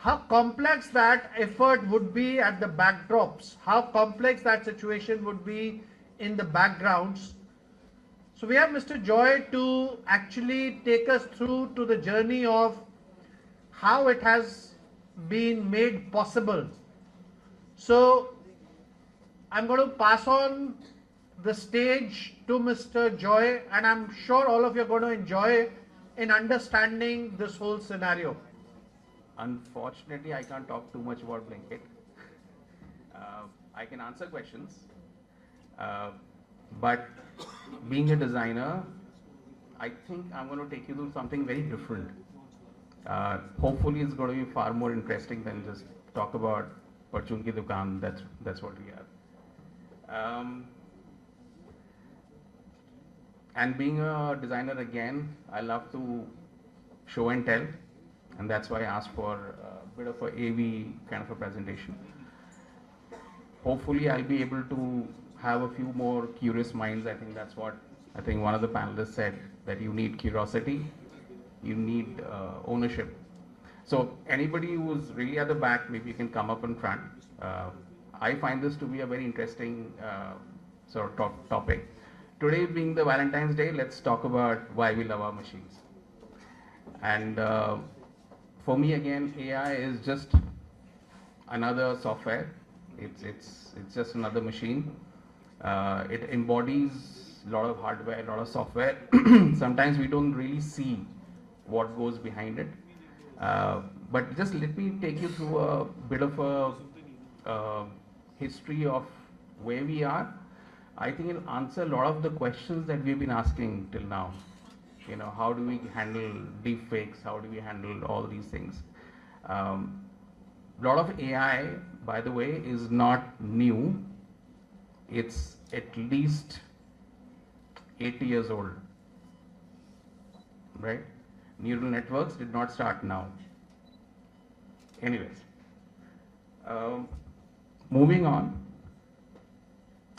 how complex that effort would be at the backdrops, how complex that situation would be in the backgrounds. So we have Mr. Joy to actually take us through to the journey of how it has been made possible. So I'm going to pass on the stage to Mr. Joy, and I'm sure all of you are going to enjoy in understanding this whole scenario. Unfortunately, I can't talk too much about Blinkit. I can answer questions, uh, but being a designer, I think I'm going to take you through something very different. Hopefully, it's going to be far more interesting than just talk about Parchun ki dukaan. That's what we are. And being a designer again, I love to show and tell, and that's why I asked for a bit of a AV kind of a presentation. Hopefully, I'll be able to have a few more curious minds. I think that's what I think one of the panelists said, that you need curiosity, you need ownership. So anybody who's really at the back, maybe you can come up in front. I find this to be a very interesting sort of topic. Today being the Valentine's Day, let's talk about why we love our machines. And for me, again, AI is just another software. It's just another machine. It embodies a lot of hardware, a lot of software. Sometimes we don't really see what goes behind it. But just let me take you through a bit of a history of where we are. I think it'll answer a lot of the questions that we've been asking till now. You know, how do we handle deep fakes? How do we handle all these things? A lot of AI, by the way, is not new. It's at least 80 years old, right? Neural networks did not start now. Anyways, moving on.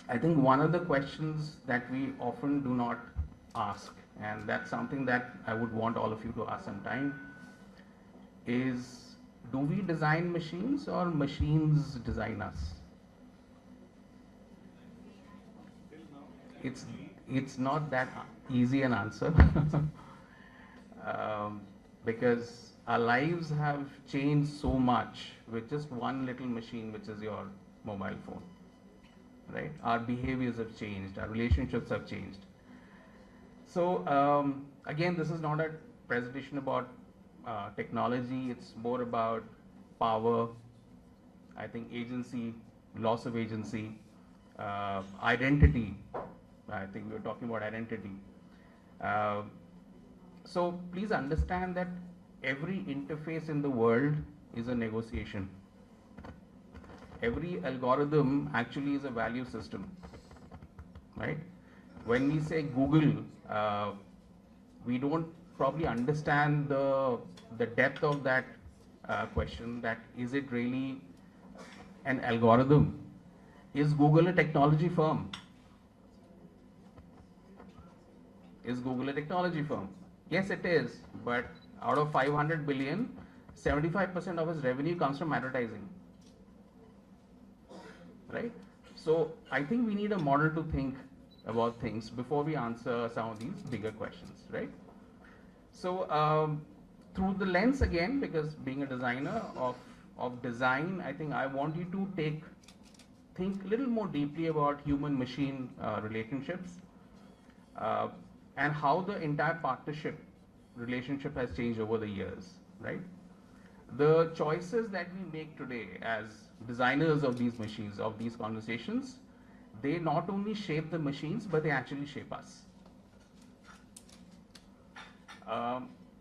I think one of the questions that we often do not ask, and that's something that I would want all of you to ask sometime, is do we design machines or machines design us? It's not that easy an answer. Because our lives have changed so much with just one little machine, which is your mobile phone, right? Our behaviors have changed, our relationships have changed. So again, this is not a presentation about technology, it's more about power, I think agency, loss of agency, identity. I think we were talking about identity. So please understand that every interface in the world is a negotiation. Every algorithm actually is a value system, right? When we say Google, we don't probably understand the depth of that question, that is it really an algorithm? Is Google a technology firm? Is Google a technology firm? Yes, it is, but out of 500 billion, 75% of its revenue comes from advertising, right? So I think we need a model to think about things before we answer some of these bigger questions, right? So through the lens again, because being a designer of design, I think I want you to think a little more deeply about human-machine relationships. And how the entire partnership relationship has changed over the years, right? The choices that we make today as designers of these machines, of these conversations, they not only shape the machines, but they actually shape us.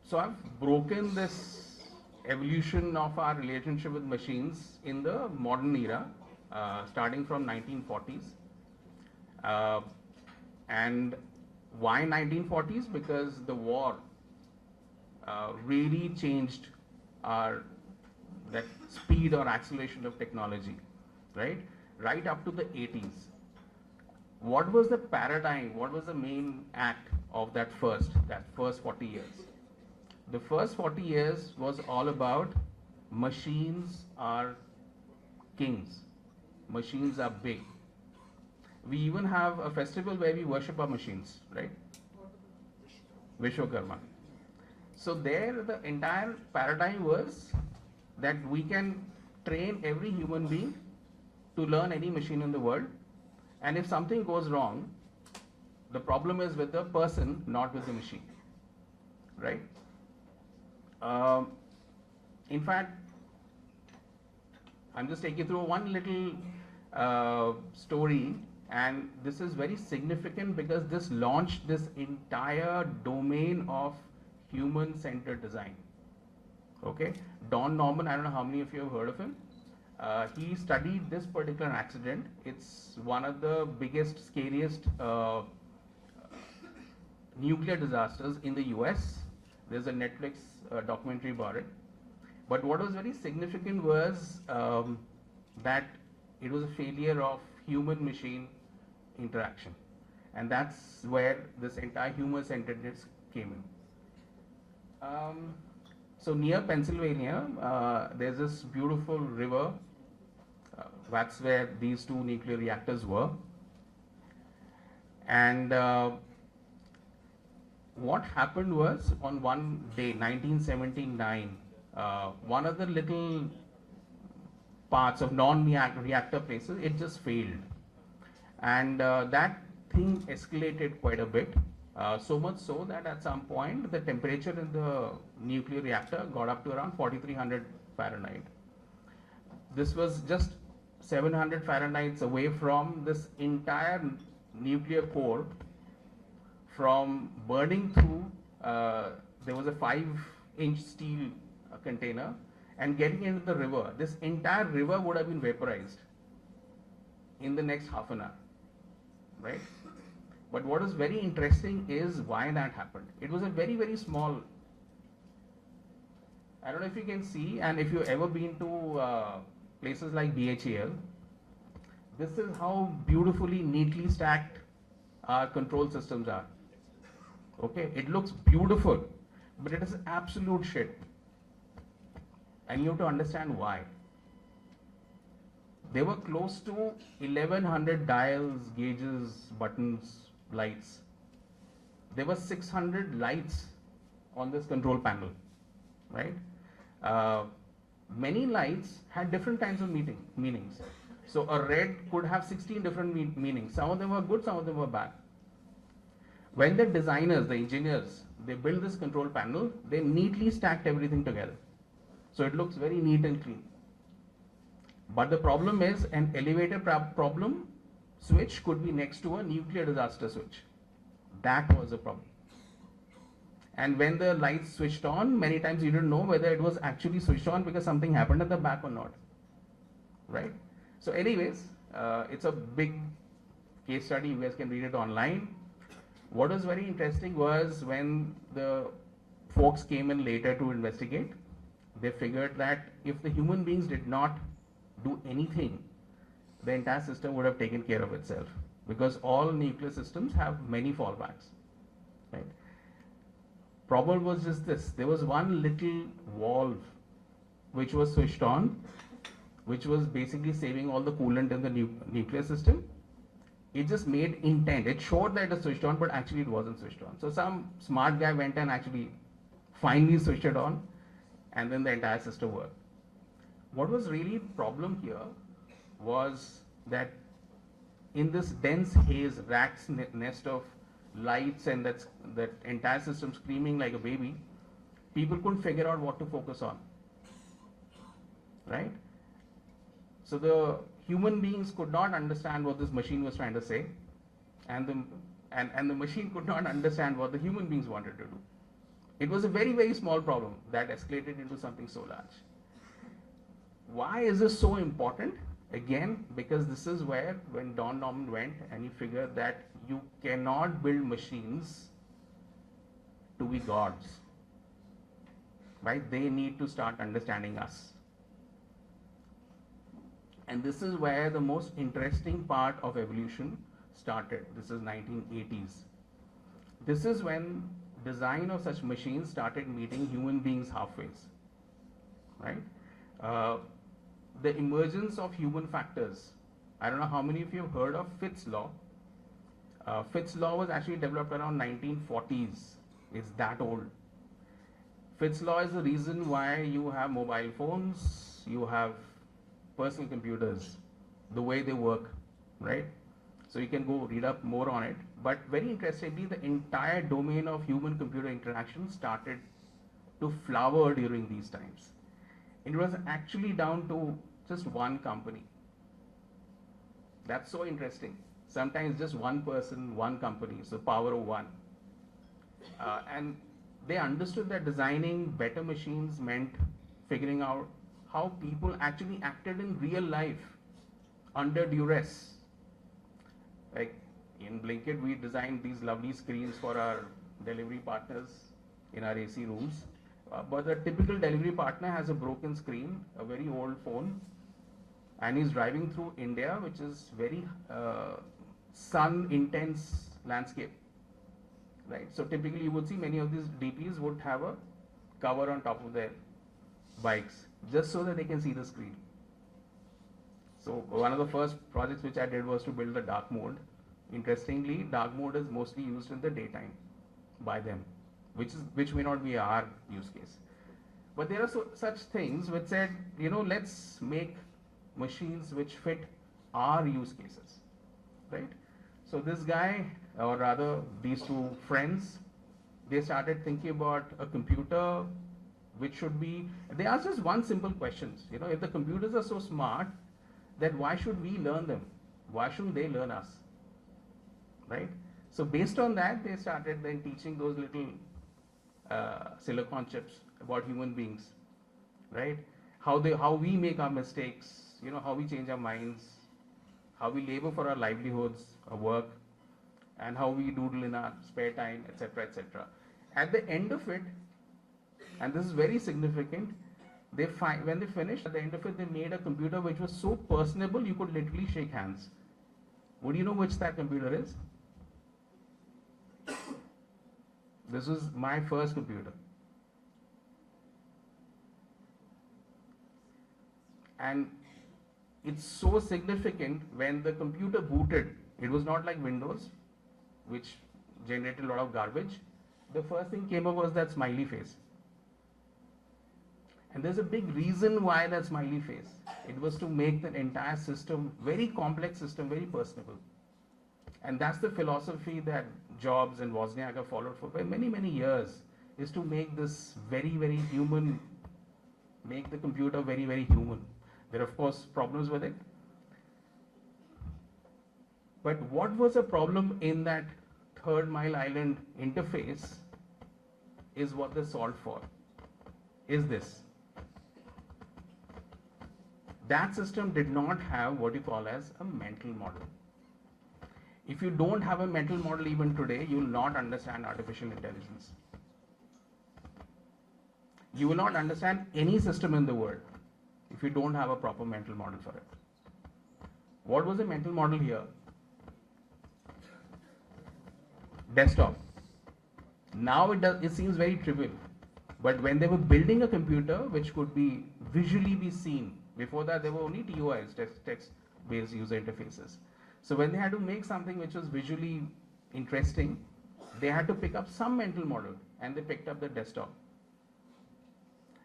So I've broken this evolution of our relationship with machines in the modern era, starting from 1940s. And why 1940s? Because the war really changed that speed or acceleration of technology, right? Right up to the 80s. What was the paradigm? What was the main act of that first 40 years? The first 40 years was all about machines are kings. Machines are big. We even have a festival where we worship our machines, right? Vishwakarma. So there the entire paradigm was that we can train every human being to learn any machine in the world, and if something goes wrong, the problem is with the person, not with the machine, right? In fact, I'm just taking you through one little story, and this is very significant because this launched this entire domain of human-centered design. Okay, Don Norman, I don't know how many of you have heard of him. He studied this particular accident. It's one of the biggest, scariest nuclear disasters in the US. There's a Netflix documentary about it. But what was very significant was that it was a failure of human-machine interaction. And that's where this entire human-centeredness came in. So near Pennsylvania, there's this beautiful river. That's where these two nuclear reactors were. And what happened was, on one day, 1979, one of the little parts of non-reactor places, it just failed. And that thing escalated quite a bit. So much so that at some point the temperature in the nuclear reactor got up to around 4300 Fahrenheit. This was just 700 Fahrenheit away from this entire nuclear core from burning through. There was a 5-inch steel container and getting into the river. This entire river would have been vaporized in the next half an hour, right? But what is very interesting is why that happened. It was a very, very small, I don't know if you can see, and if you've ever been to places like BHAL, this is how beautifully, neatly stacked our control systems are. Okay, it looks beautiful, but it is absolute shit. And you have to understand why. There were close to 1100 dials, gauges, buttons, lights. There were 600 lights on this control panel, right? Many lights had different kinds of meanings. So a red could have 16 different meanings. Some of them were good, some of them were bad. When the designers, the engineers, they built this control panel, they neatly stacked everything together. So it looks very neat and clean. But the problem is, an elevator problem switch could be next to a nuclear disaster switch. That was a problem. And when the lights switched on, many times you didn't know whether it was actually switched on because something happened at the back or not, right? So anyways, it's a big case study. You guys can read it online. What was very interesting was when the folks came in later to investigate, they figured that if the human beings did not do anything, the entire system would have taken care of itself, because all nuclear systems have many fallbacks, right? Problem was just this: there was one little valve which was switched on, which was basically saving all the coolant in the nuclear system. It just made intent. It showed that it was switched on, but actually it wasn't switched on. So some smart guy went and actually finally switched it on, and then the entire system worked. What was really problem here was that in this dense haze, rat's nest of lights, and that entire system screaming like a baby, people couldn't figure out what to focus on, right? So the human beings could not understand what this machine was trying to say, and the machine could not understand what the human beings wanted to do. It was a very, very small problem that escalated into something so large. Why is this so important? Again, because this is where, when Don Norman went and he figured that you cannot build machines to be gods, right? They need to start understanding us. And this is where the most interesting part of evolution started. This is 1980s. This is when design of such machines started meeting human beings halfway, right? Uh, the emergence of human factors. I don't know how many of you have heard of Fitts law. Fitts law was actually developed around 1940s. It's that old. Fitts law is the reason why you have mobile phones, you have personal computers, the way they work, right? So you can go read up more on it. But very interestingly, the entire domain of human-computer interaction started to flower during these times. It was actually down to just one company. That's so interesting. Sometimes just one person, one company, so power of one. And they understood that designing better machines meant figuring out how people actually acted in real life under duress. Like in Blinkit, we designed these lovely screens for our delivery partners in our AC rooms. But the typical delivery partner has a broken screen, a very old phone, and he's driving through India, which is very sun intense landscape, right? So typically you would see many of these DPs would have a cover on top of their bikes just so that they can see the screen. So one of the first projects which I did was to build a dark mode. Interestingly, dark mode is mostly used in the daytime by them, which may not be our use case. But there are such things which said, you know, let's make machines which fit our use cases, right? So this guy, or rather these two friends, they started thinking about a computer which should be, they asked us one simple question, you know, if the computers are so smart, then why should we learn them? Why shouldn't they learn us, right? So based on that, they started then teaching those little silicon chips about human beings, right? How we make our mistakes, you know, how we change our minds, how we labor for our livelihoods, our work, and how we doodle in our spare time, etc., etc. At the end of it, and this is very significant, when they finished, at the end of it, they made a computer which was so personable you could literally shake hands. Would you know which that computer is? This was my first computer. And it's so significant when the computer booted. It was not like Windows, which generated a lot of garbage. The first thing came up was that smiley face. And there's a big reason why that smiley face. It was to make the entire system, very complex system, very personable. And that's the philosophy that Jobs and Wozniak have followed for many, many years, is to make this very, very human, make the computer very, very human. There are, of course, problems with it. But what was a problem in that Third Mile Island interface is what they solved for, is this. That system did not have what you call as a mental model. If you don't have a mental model even today, you will not understand artificial intelligence. You will not understand any system in the world if you don't have a proper mental model for it. What was the mental model here? Desktop. Now it seems very trivial, but when they were building a computer which could be visually be seen, before that there were only TOIs, text-based user interfaces. So when they had to make something which was visually interesting, they had to pick up some mental model, and they picked up the desktop.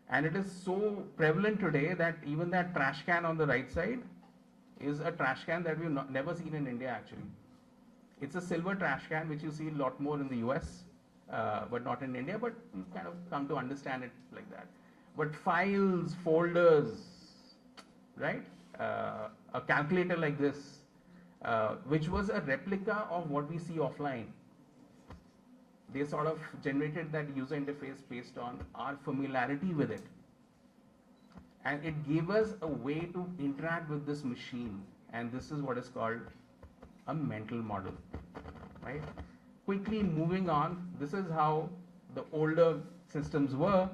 And it is so prevalent today that even that trash can on the right side is a trash can that we've never seen in India actually. It's a silver trash can which you see a lot more in the US, but not in India, but you kind of come to understand it like that. But files, folders, right? A calculator like this, which was a replica of what we see offline. They sort of generated that user interface based on our familiarity with it. And it gave us a way to interact with this machine. And this is what is called a mental model, right? Quickly moving on, this is how the older systems were.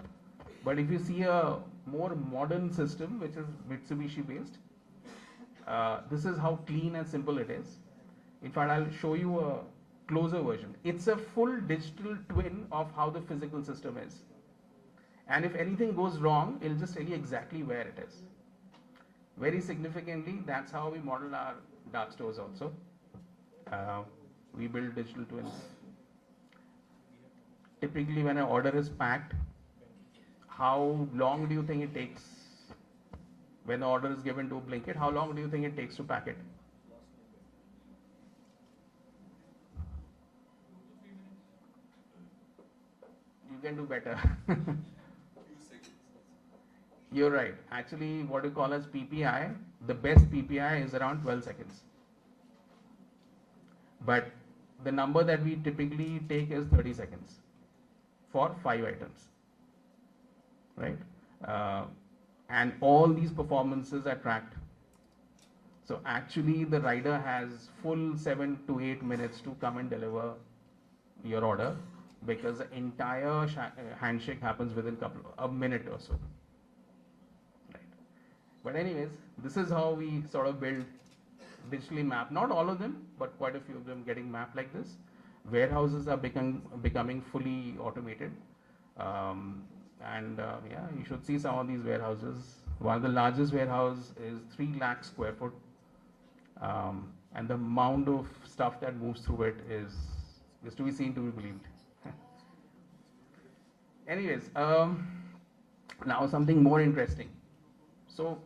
But if you see a more modern system, which is Mitsubishi based, this is how clean and simple it is. In fact, I'll show you a closer version. It's a full digital twin of how the physical system is. And if anything goes wrong, it'll just tell you exactly where it is. Very significantly, that's how we model our dark stores also. Uh, we build digital twins. Typically, when an order is packed, how long do you think it takes? When the order is given to Blinkit, how long do you think it takes to pack it? You can do better. You're right. Actually, what you call as PPI, the best PPI is around 12 seconds. But the number that we typically take is 30 seconds for 5 items, right? And all these performances are tracked. So actually, the rider has full 7 to 8 minutes to come and deliver your order, because the entire handshake happens within a minute or so. Right. But anyways, this is how we sort of build digitally map. Not all of them, but quite a few of them getting mapped like this. Warehouses are becoming fully automated. Yeah, you should see some of these warehouses. One of the largest warehouse is 3 lakh square foot. And the amount of stuff that moves through it is to be seen, to be believed. Anyways, now something more interesting. So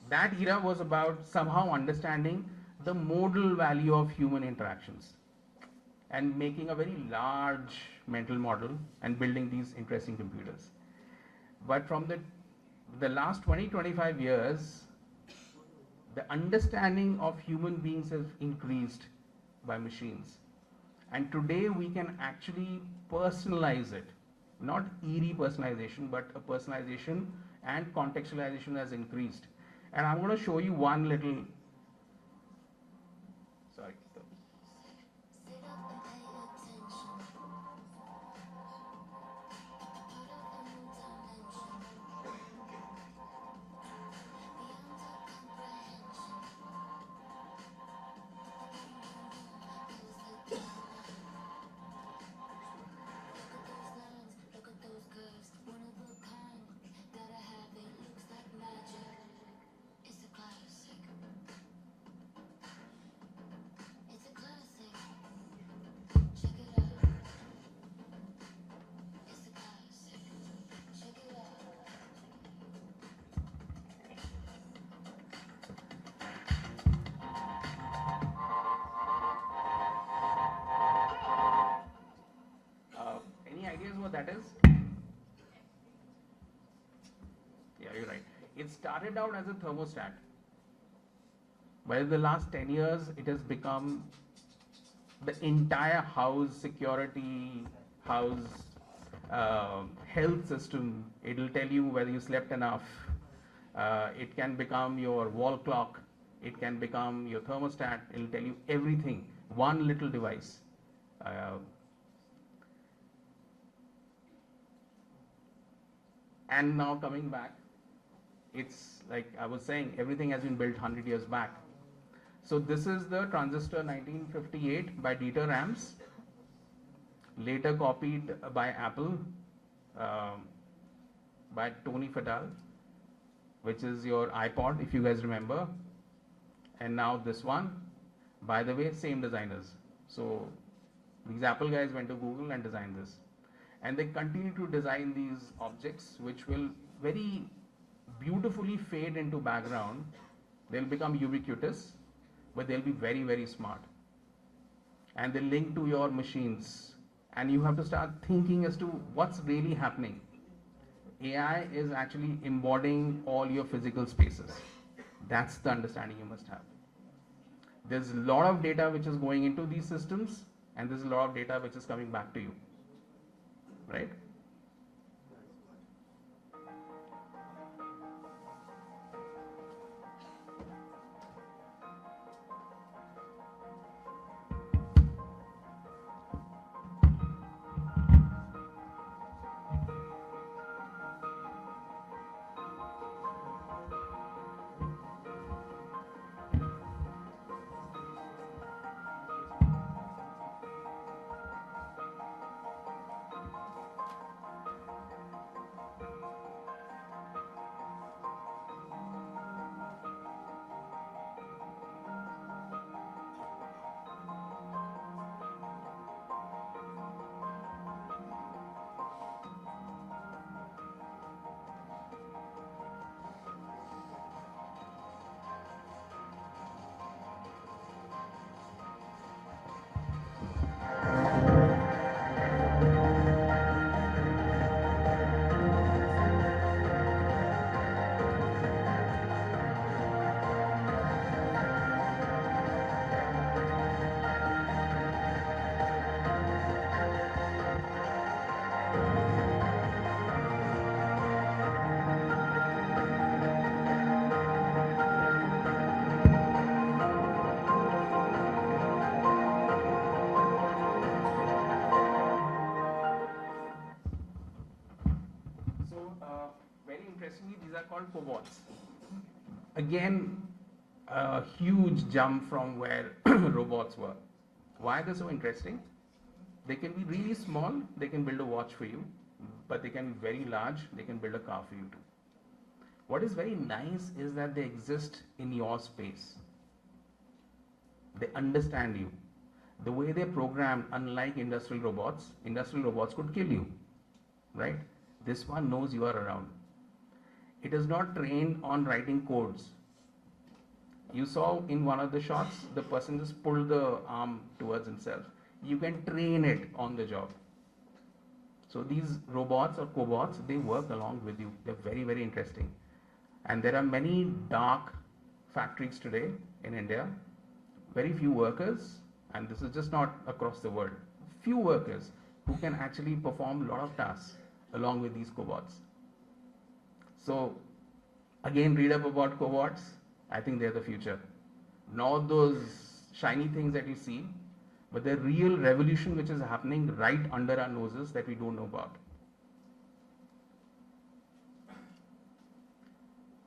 that era was about somehow understanding the modal value of human interactions and making a very large mental model and building these interesting computers. But from the last 20-25 years, the understanding of human beings has increased by machines. And today we can actually personalize it. Not eerie personalization, but a personalization and contextualization has increased. And I'm going to show you one little, sorry. Any ideas what that is? Yeah, you're right. It started out as a thermostat. But in the last 10 years, it has become the entire house security, house health system. It will tell you whether you slept enough. It can become your wall clock. It can become your thermostat. It will tell you everything. One little device. And now coming back, it's like I was saying, everything has been built 100 years back. So this is the transistor 1958 by Dieter Rams, later copied by Apple, by Tony Fadell, which is your iPod, if you guys remember. And now this one, by the way, same designers. So these Apple guys went to Google and designed this. And they continue to design these objects which will very beautifully fade into background. They'll become ubiquitous, but they'll be very, very smart. And they link to your machines. And you have to start thinking as to what's really happening. AI is actually embodying all your physical spaces. That's the understanding you must have. There's a lot of data which is going into these systems, and there's a lot of data which is coming back to you. Right? cobots. Again, a huge jump from where robots were. Why they're so interesting? They can be really small, they can build a watch for you, but they can be very large, they can build a car for you too. What is very nice is that they exist in your space. They understand you. The way they're programmed, unlike industrial robots could kill you, right? This one knows you are around. It is not trained on writing codes. You saw in one of the shots, the person just pulled the arm towards himself. You can train it on the job. So these robots or cobots, they work along with you. They're very, very interesting. And there are many dark factories today in India, very few workers, and this is just not across the world, few workers who can actually perform a lot of tasks along with these cobots. So again, read up about cobots. I think they're the future. Not those shiny things that you see, but the real revolution which is happening right under our noses that we don't know about.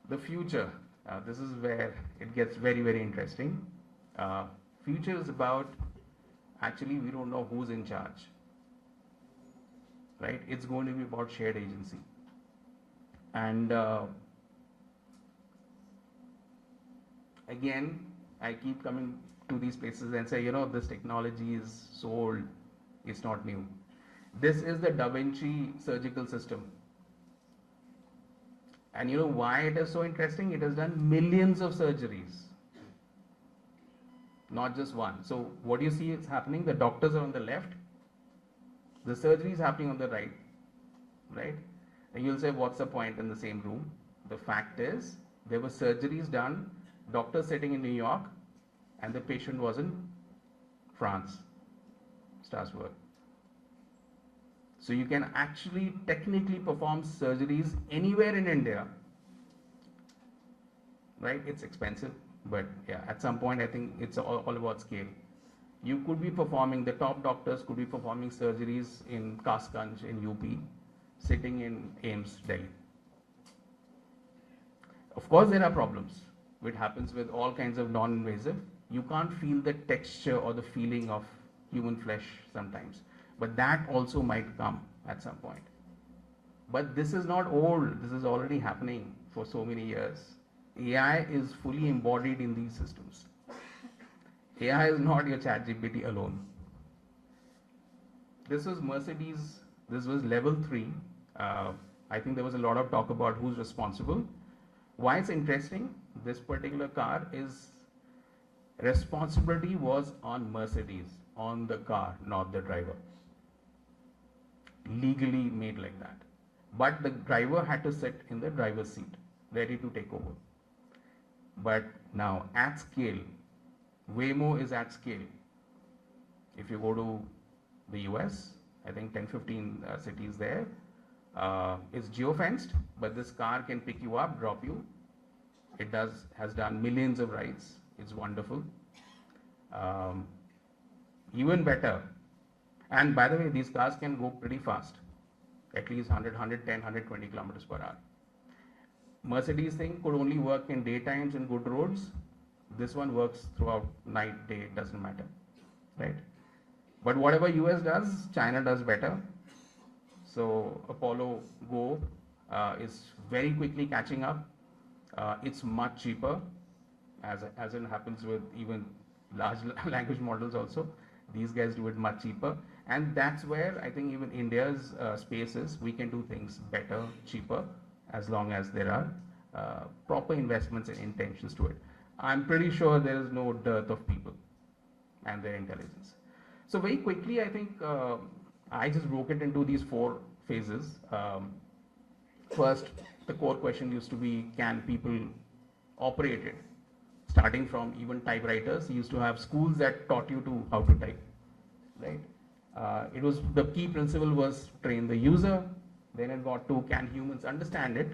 The future, this is where it gets very, very interesting. Future is about, actually we don't know who's in charge, right? It's going to be about shared agency. And again, I keep coming to these places and say, you know, this technology is so old, it's not new. This is the Da Vinci surgical system. And you know why it is so interesting? It has done millions of surgeries, not just one. So what you see is happening, the doctors are on the left, the surgery is happening on the right, right? And you'll say, what's the point in the same room? The fact is, there were surgeries done, doctor sitting in New York, and the patient was in France, Strasbourg. So you can actually technically perform surgeries anywhere in India, right? It's expensive, but yeah, at some point I think it's all about scale. You could be performing, the top doctors could be performing surgeries in Kasganj in UP, sitting in AIIMS, Delhi. Of course, there are problems. It happens with all kinds of non-invasive. You can't feel the texture or the feeling of human flesh sometimes. But that also might come at some point. But this is not old. This is already happening for so many years. AI is fully embodied in these systems. AI is not your ChatGPT alone. This was Mercedes. This was level 3. I think there was a lot of talk about who's responsible. Why it's interesting, this particular car is, responsibility was on Mercedes, on the car, not the driver. Legally made like that. But the driver had to sit in the driver's seat, ready to take over. But now, at scale, Waymo is at scale. If you go to the US, I think 10-15 cities there, it's geofenced, but this car can pick you up, drop you. It has done millions of rides. It's wonderful. Even better. And by the way, these cars can go pretty fast, at least 100, 110, 120 kilometers per hour. Mercedes thing could only work in daytimes and good roads. This one works throughout night, day, it doesn't matter, right? But whatever US does, China does better. So Apollo Go is very quickly catching up. It's much cheaper, as it happens with even large language models also. These guys do it much cheaper. And that's where I think even India's space is. We can do things better, cheaper, as long as there are proper investments and intentions to it. I'm pretty sure there is no dearth of people and their intelligence. So very quickly, I think I just broke it into these 4 phases. First, the core question used to be, can people operate it? Starting from even typewriters, you used to have schools that taught you how to type, right? It was, the key principle was train the user. Then it got to, can humans understand it?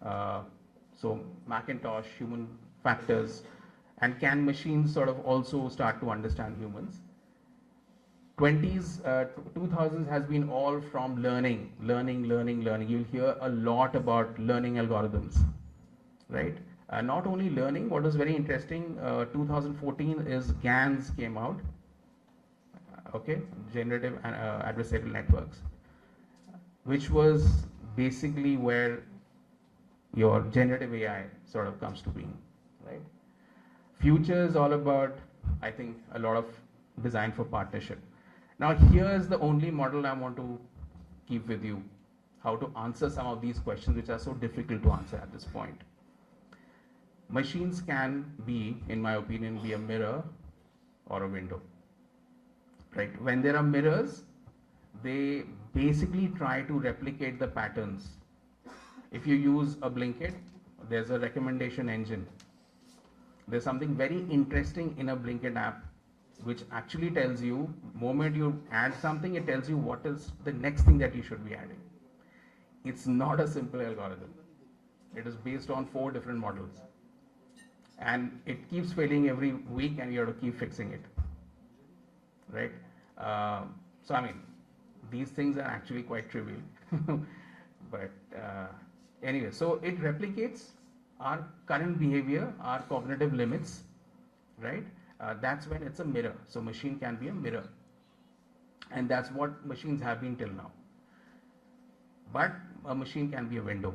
So Macintosh, human factors, and can machines sort of also start to understand humans? 2000s has been all from learning. You'll hear a lot about learning algorithms. right? Not only learning, what was very interesting, 2014 is GANs came out, okay, generative adversarial networks, which was basically where your generative AI sort of comes to being, right? Future is all about, I think, a lot of design for partnership. Now, here's the only model I want to keep with you, how to answer some of these questions which are so difficult to answer at this point. Machines can be, in my opinion, be a mirror or a window, right? When there are mirrors, they basically try to replicate the patterns. If you use a Blinkit, there's a recommendation engine. There's something very interesting in a Blinkit app which actually tells you, moment you add something, it tells you what is the next thing that you should be adding. It's not a simple algorithm. It is based on 4 different models. And it keeps failing every week and you have to keep fixing it, right? So I mean, these things are actually quite trivial. But anyway, so it replicates our current behavior, our cognitive limits, right? That's when it's a mirror. So machine can be a mirror. And that's what machines have been till now. But a machine can be a window.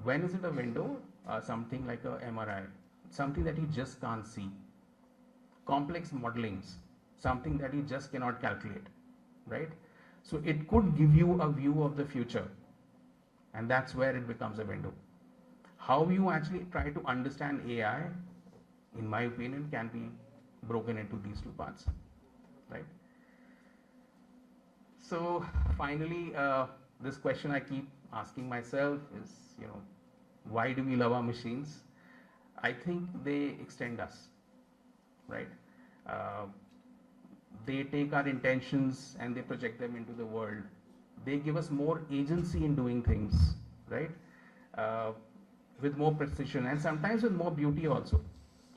When is it a window? Something like a MRI, something that you just can't see. Complex modelings, something that you just cannot calculate, right? So it could give you a view of the future, and that's where it becomes a window. How you actually try to understand AI, in my opinion, can be broken into these 2 parts, right? So finally, this question I keep asking myself is, why do we love our machines? I think they extend us, right? They take our intentions and they project them into the world. They give us more agency in doing things, right? With more precision and sometimes with more beauty also.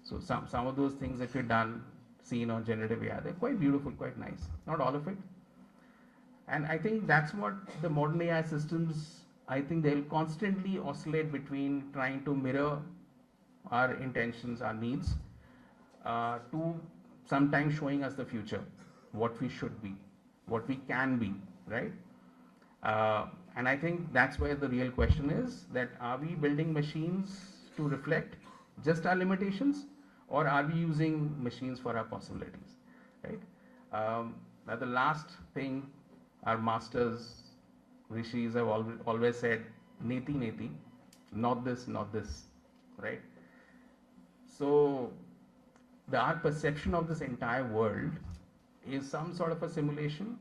So some of those things that we've done, seen on generative AI, they're quite beautiful, quite nice. Not all of it. And I think that's what the modern AI systems, I think they'll constantly oscillate between trying to mirror our intentions, our needs, to sometimes showing us the future, what we should be, what we can be, right? And I think that's where the real question is, that are we building machines to reflect just our limitations, or are we using machines for our possibilities, right? Now the last thing our masters, rishis have always said, neti neti, not this, right? So our perception of this entire world is some sort of a simulation.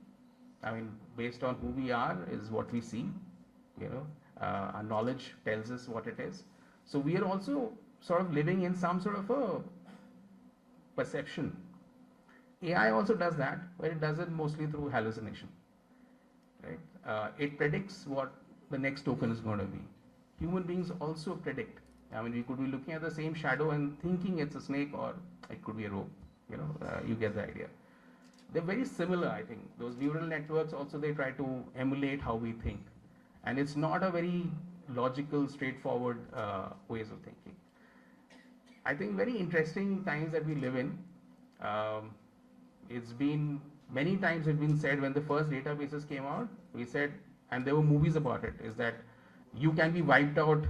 I mean, based on who we are is what we see, our knowledge tells us what it is. So we are also sort of living in some sort of a perception. AI also does that, but it does it mostly through hallucination, right? It predicts what the next token is going to be. Human beings also predict. I mean, we could be looking at the same shadow and thinking it's a snake, or it could be a rope. You get the idea. They're very similar, I think. Those neural networks also, they try to emulate how we think. And it's not a very logical, straightforward ways of thinking. I think very interesting times that we live in. It's been, many times it's been said, when the first databases came out, we said, and there were movies about it, is that you can be wiped out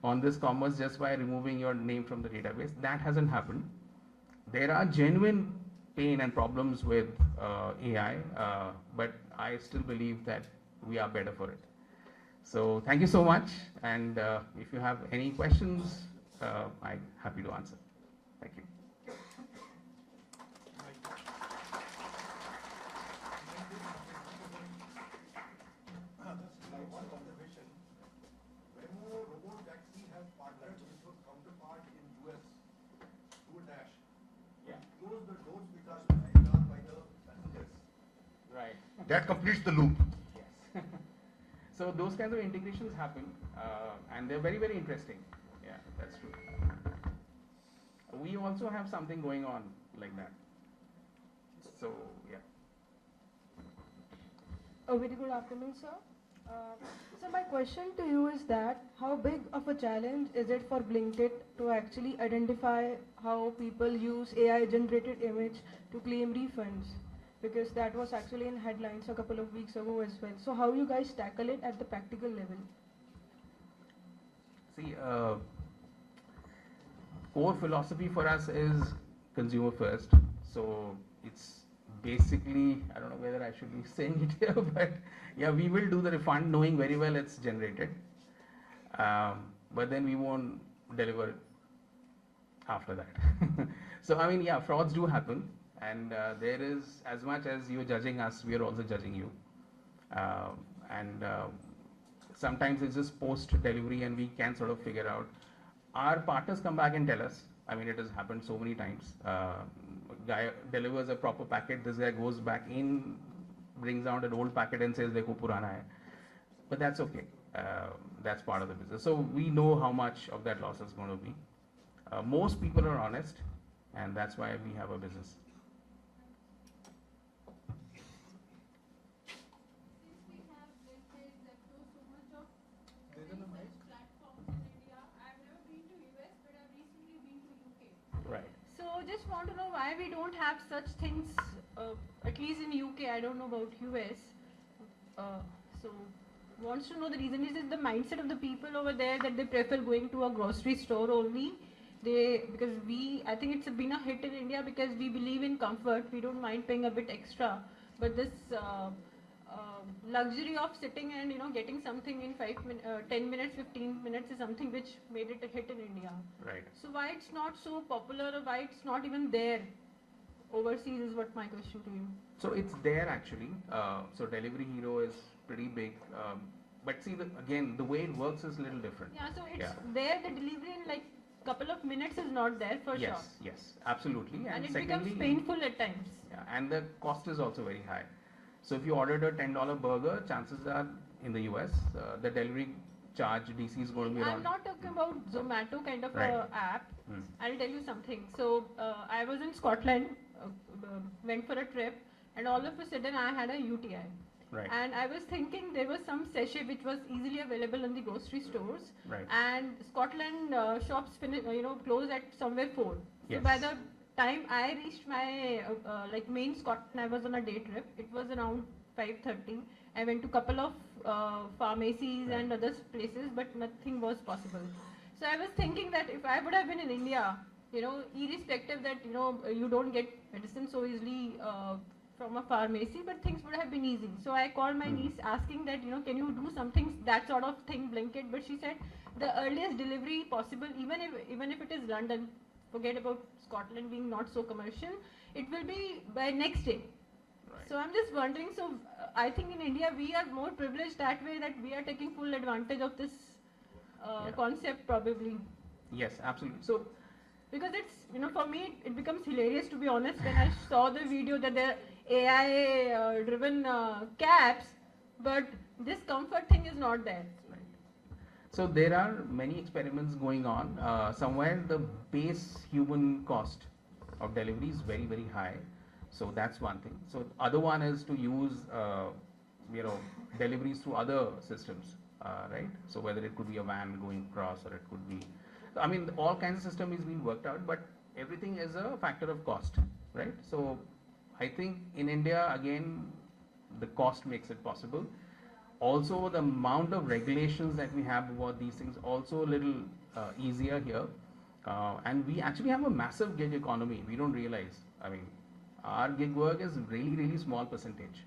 on this commerce just by removing your name from the database. That hasn't happened. There are genuine pain and problems with AI, but I still believe that we are better for it. So thank you so much, and if you have any questions, I'm happy to answer. Thank you. That completes the loop. Yes. So those kinds of integrations happen, and they're very, very interesting. Yeah, that's true. We also have something going on like that. So, yeah. A very good afternoon, sir. Uh, so my question to you is that how big of a challenge is it for Blinkit to actually identify how people use AI generated image to claim refunds? Because that was actually in headlines a couple of weeks ago as well. So how you guys tackle it at the practical level? See, core philosophy for us is consumer first. So it's basically, I don't know whether I should be saying it here, but yeah, we will do the refund knowing very well it's generated. But then we won't deliver after that. So I mean, yeah, frauds do happen, and there is, as much as you're judging us, we are also judging you. And sometimes it's just post delivery, and we can sort of figure out. Our partners come back and tell us. I mean, it has happened so many times. Guy delivers a proper packet. This guy goes back in, brings out an old packet and says, "Dekho, purana hai." But that's okay. That's part of the business. So we know how much of that loss is going to be. Most people are honest, and that's why we have a business. Since we have, let's say, Zepto, so much of many such platforms in India, I've never been to US, but I've recently been to UK. Right. So just want to know why we don't have such things, at least in UK. I don't know about US. So wants to know the reason. Is it the mindset of the people over there that they prefer going to a grocery store only? Because I think it's been a hit in India because we believe in comfort. We don't mind paying a bit extra, but this luxury of sitting and getting something in 10 minutes, 15 minutes is something which made it a hit in India. Right. So why it's not so popular, or why it's not even there overseas is what my question to you. So it's there actually. So Delivery Hero is pretty big. But see, again, the way it works is a little different. Yeah, so it's there. The delivery in like couple of minutes is not there for sure. Yes, absolutely. And it secondly, becomes painful at times. Yeah, and the cost is also very high. So if you ordered a $10 burger, chances are in the US, the delivery charge DC is going to be around. I'm not talking about Zomato kind of Right. a app. I'll tell you something. So I was in Scotland, went for a trip, and all of a sudden I had a UTI. Right. And I was thinking there was some sachet which was easily available in the grocery stores. Right. And Scotland shops close at somewhere 4. So Yes. by the time I reached my main Scotland, I was on a day trip. It was around 5:30. I went to couple of pharmacies Right. and other places, but nothing was possible. So I was thinking that if I would have been in India, irrespective that you don't get medicine so easily from a pharmacy, but things would have been easy. So I called my niece asking that can you do something that sort of thing, Blinkit? But she said the earliest delivery possible, even if it is London, forget about Scotland being not so commercial, it will be by next day. Right. So I'm just wondering. So I think in India we are more privileged that way, that we are taking full advantage of this concept probably. Yes, absolutely. So Because it's, for me, it becomes hilarious to be honest when I saw the video that they're AI driven cabs, but this comfort thing is not there. So there are many experiments going on. Somewhere the base human cost of delivery is very, very high. So that's one thing. So other one is to use, deliveries through other systems, right? So whether it could be a van going across, or it could be, I mean, all kinds of system is being worked out, but everything is a factor of cost, right? So I think in India, again, the cost makes it possible. Also, the amount of regulations that we have about these things also a little easier here. And we actually have a massive gig economy. We don't realize. I mean, our gig work is really, really small percentage.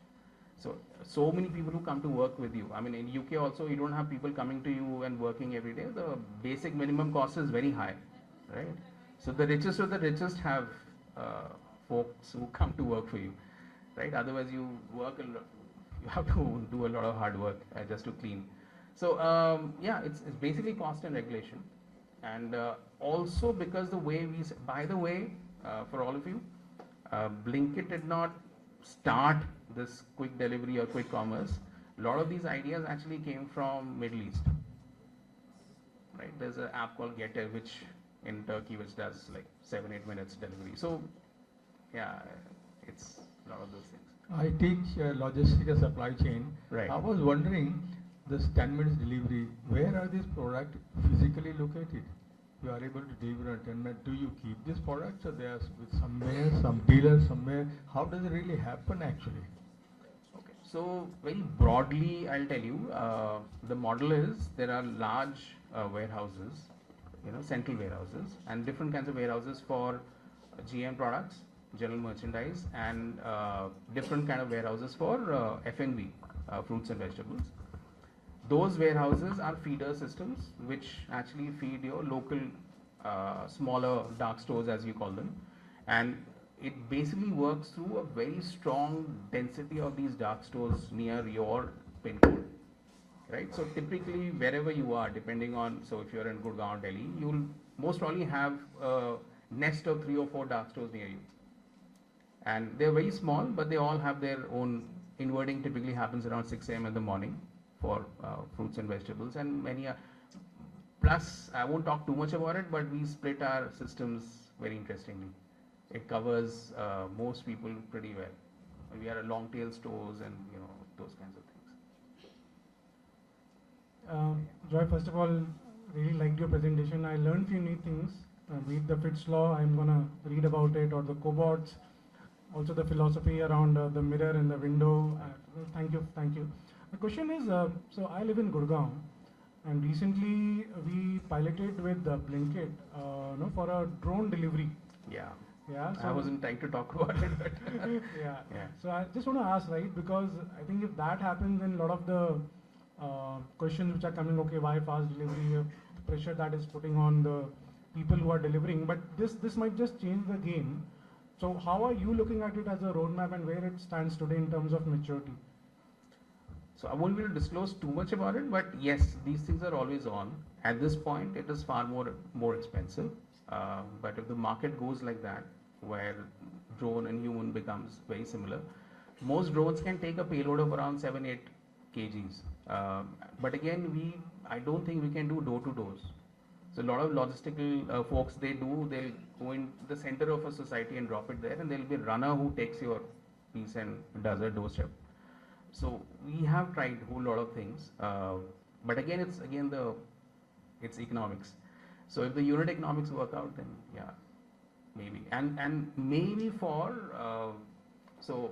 So many people who come to work with you. I mean, in UK also, you don't have people coming to you and working every day. The basic minimum cost is very high, right? So the richest of the richest have folks who come to work for you, right? Otherwise, you have to do a lot of hard work just to clean. So it's basically cost and regulation, and also because the way by the way, for all of you, Blinkit did not start this quick delivery or quick commerce. A lot of these ideas actually came from Middle East, right? There's an app called Getter, which in Turkey, which does like 7-8 minutes delivery. So yeah, it's a lot of those things. I teach logistics and supply chain. Right. I was wondering, this 10 minutes delivery, where are these products physically located? You are able to deliver in 10 minutes. Do you keep these products, or they are with somewhere, some dealer somewhere? How does it really happen actually? Okay, so very broadly, I'll tell you, the model is there are large warehouses, central warehouses, and different kinds of warehouses for GM products, general merchandise, and different kind of warehouses for F&B, fruits and vegetables. Those warehouses are feeder systems which actually feed your local smaller dark stores, as you call them, and it basically works through a very strong density of these dark stores near your pin code, right? So typically wherever you are, depending on, so if you're in Gurgaon, Delhi, you'll most probably have a nest of 3 or 4 dark stores near you, and they're very small, but they all have their own. Inverting typically happens around 6 a.m. in the morning for fruits and vegetables, and many are. Plus, I won't talk too much about it, but we split our systems very interestingly. It covers most people pretty well. We are a long tail stores and those kinds of things. Joy, first of all, really liked your presentation. I learned few new things. Read the Fitts law. I'm gonna read about it, or the cobots. Also the philosophy around the mirror and the window. Thank you, thank you. The question is, so I live in Gurgaon, and recently we piloted with Blinkit, for a drone delivery. Yeah. Yeah. So I wasn't trying to talk about it, but yeah. Yeah. So I just want to ask, right? Because I think if that happens, then a lot of the questions which are coming, okay, why fast delivery? The pressure that is putting on the people who are delivering, but this might just change the game. So how are you looking at it as a roadmap, and where it stands today in terms of maturity? So I won't be able to disclose too much about it, but yes, these things are always on. At this point, it is far more expensive. But if the market goes like that, where drone and human becomes very similar, most drones can take a payload of around 7-8 kgs. But again, I don't think we can do door to doors. So a lot of logistical folks, they'll go in the center of a society and drop it there, and there'll be a runner who takes your piece and does a doorstep. So we have tried a whole lot of things, but again, it's economics. So if the unit economics work out, then yeah, maybe, and maybe for so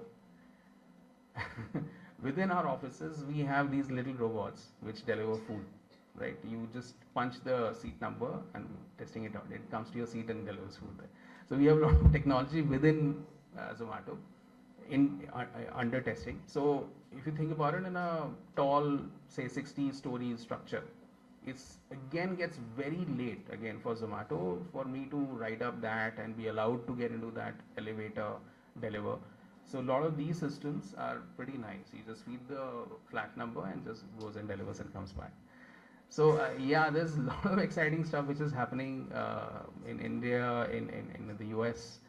within our offices we have these little robots which deliver food. Right, you just punch the seat number and testing it out. It comes to your seat and delivers food there. So we have a lot of technology within Zomato under testing. So if you think about it, in a tall, say 60-story structure, it's again gets very late again for Zomato for me to ride up that and be allowed to get into that elevator, deliver. So a lot of these systems are pretty nice. You just feed the flat number and just goes and delivers and comes back. So yeah, there's a lot of exciting stuff which is happening in India, in the US,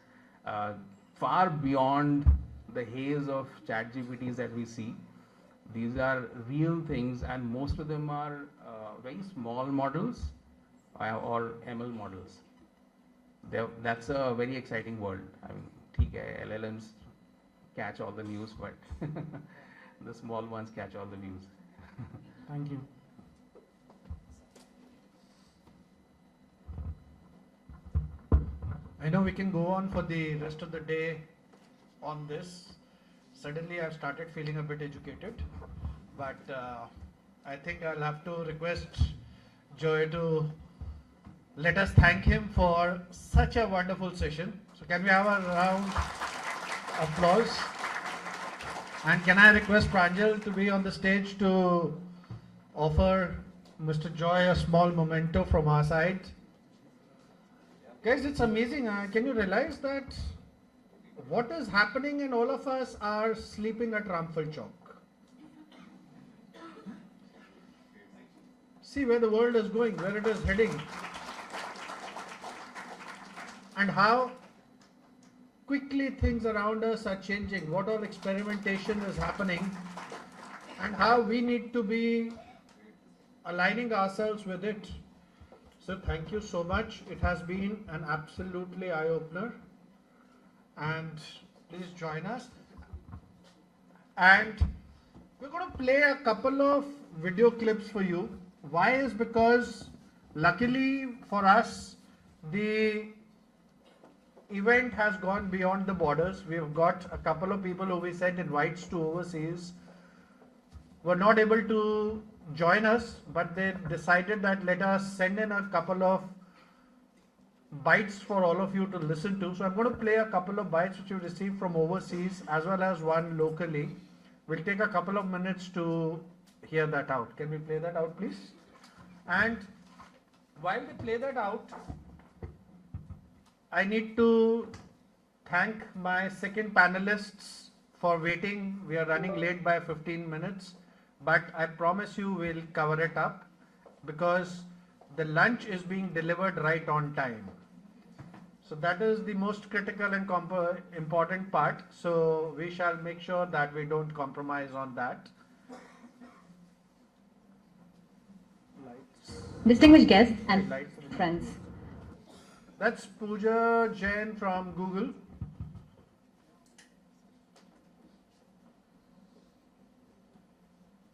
far beyond the haze of chat GPTs that we see. These are real things, and most of them are very small models or ML models. That's a very exciting world. I mean, TK, LLMs catch all the news, but the small ones catch all the views. Thank you. I know we can go on for the rest of the day on this. Suddenly I've started feeling a bit educated, but I think I'll have to request Joy to let us thank him for such a wonderful session. So can we have a round of applause? And can I request Pranjal to be on the stage to offer Mr. Joy a small memento from our side? Guys, it's amazing. Can you realize that what is happening and all of us are sleeping at Ramphal Chowk? See where the world is going, where it is heading, and how quickly things around us are changing, what all experimentation is happening, and how we need to be aligning ourselves with it. So thank you so much. It has been an absolutely eye-opener, and please join us. And we're going to play a couple of video clips for you. Why is because luckily for us, the event has gone beyond the borders. We've got a couple of people who we sent invites to overseas were not able to join us, but they decided that let us send in a couple of bites for all of you to listen to. So I'm going to play a couple of bites which you received from overseas as well as one locally. We'll take a couple of minutes to hear that out. Can we play that out, please? And while we play that out, I need to thank my second panelists for waiting. We are running late by 15 minutes, but I promise you we'll cover it up because the lunch is being delivered right on time. So that is the most critical and important part. So we shall make sure that we don't compromise on that. Lights. Distinguished guests and Lights. friends. That's Pooja Jain from Google.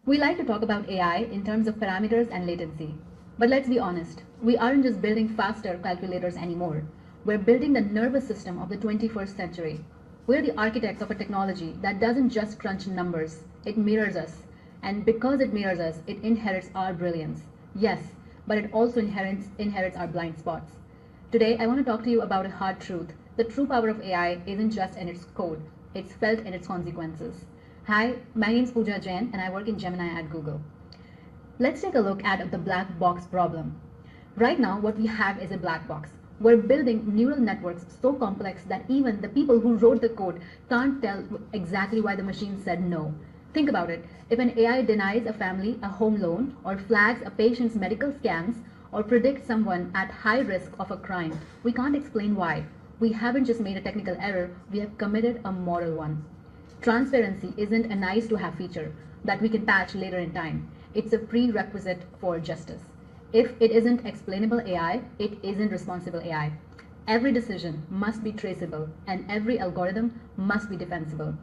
We like to talk about AI in terms of parameters and latency. But let's be honest, we aren't just building faster calculators anymore. We're building the nervous system of the 21st century. We're the architects of a technology that doesn't just crunch numbers, it mirrors us. And because it mirrors us, it inherits our brilliance. Yes, but it also inherits our blind spots. Today, I want to talk to you about a hard truth. The true power of AI isn't just in its code, it's felt in its consequences. Hi, my name is Pooja Jain and I work in Gemini at Google. Let's take a look at the black box problem. Right now, what we have is a black box. We're building neural networks so complex that even the people who wrote the code can't tell exactly why the machine said no. Think about it. If an AI denies a family a home loan or flags a patient's medical scans or predicts someone at high risk of a crime, we can't explain why. We haven't just made a technical error, we have committed a moral one. Transparency isn't a nice to have feature that we can patch later in time. It's a prerequisite for justice. If it isn't explainable AI, it isn't responsible AI. Every decision must be traceable and every algorithm must be defensible.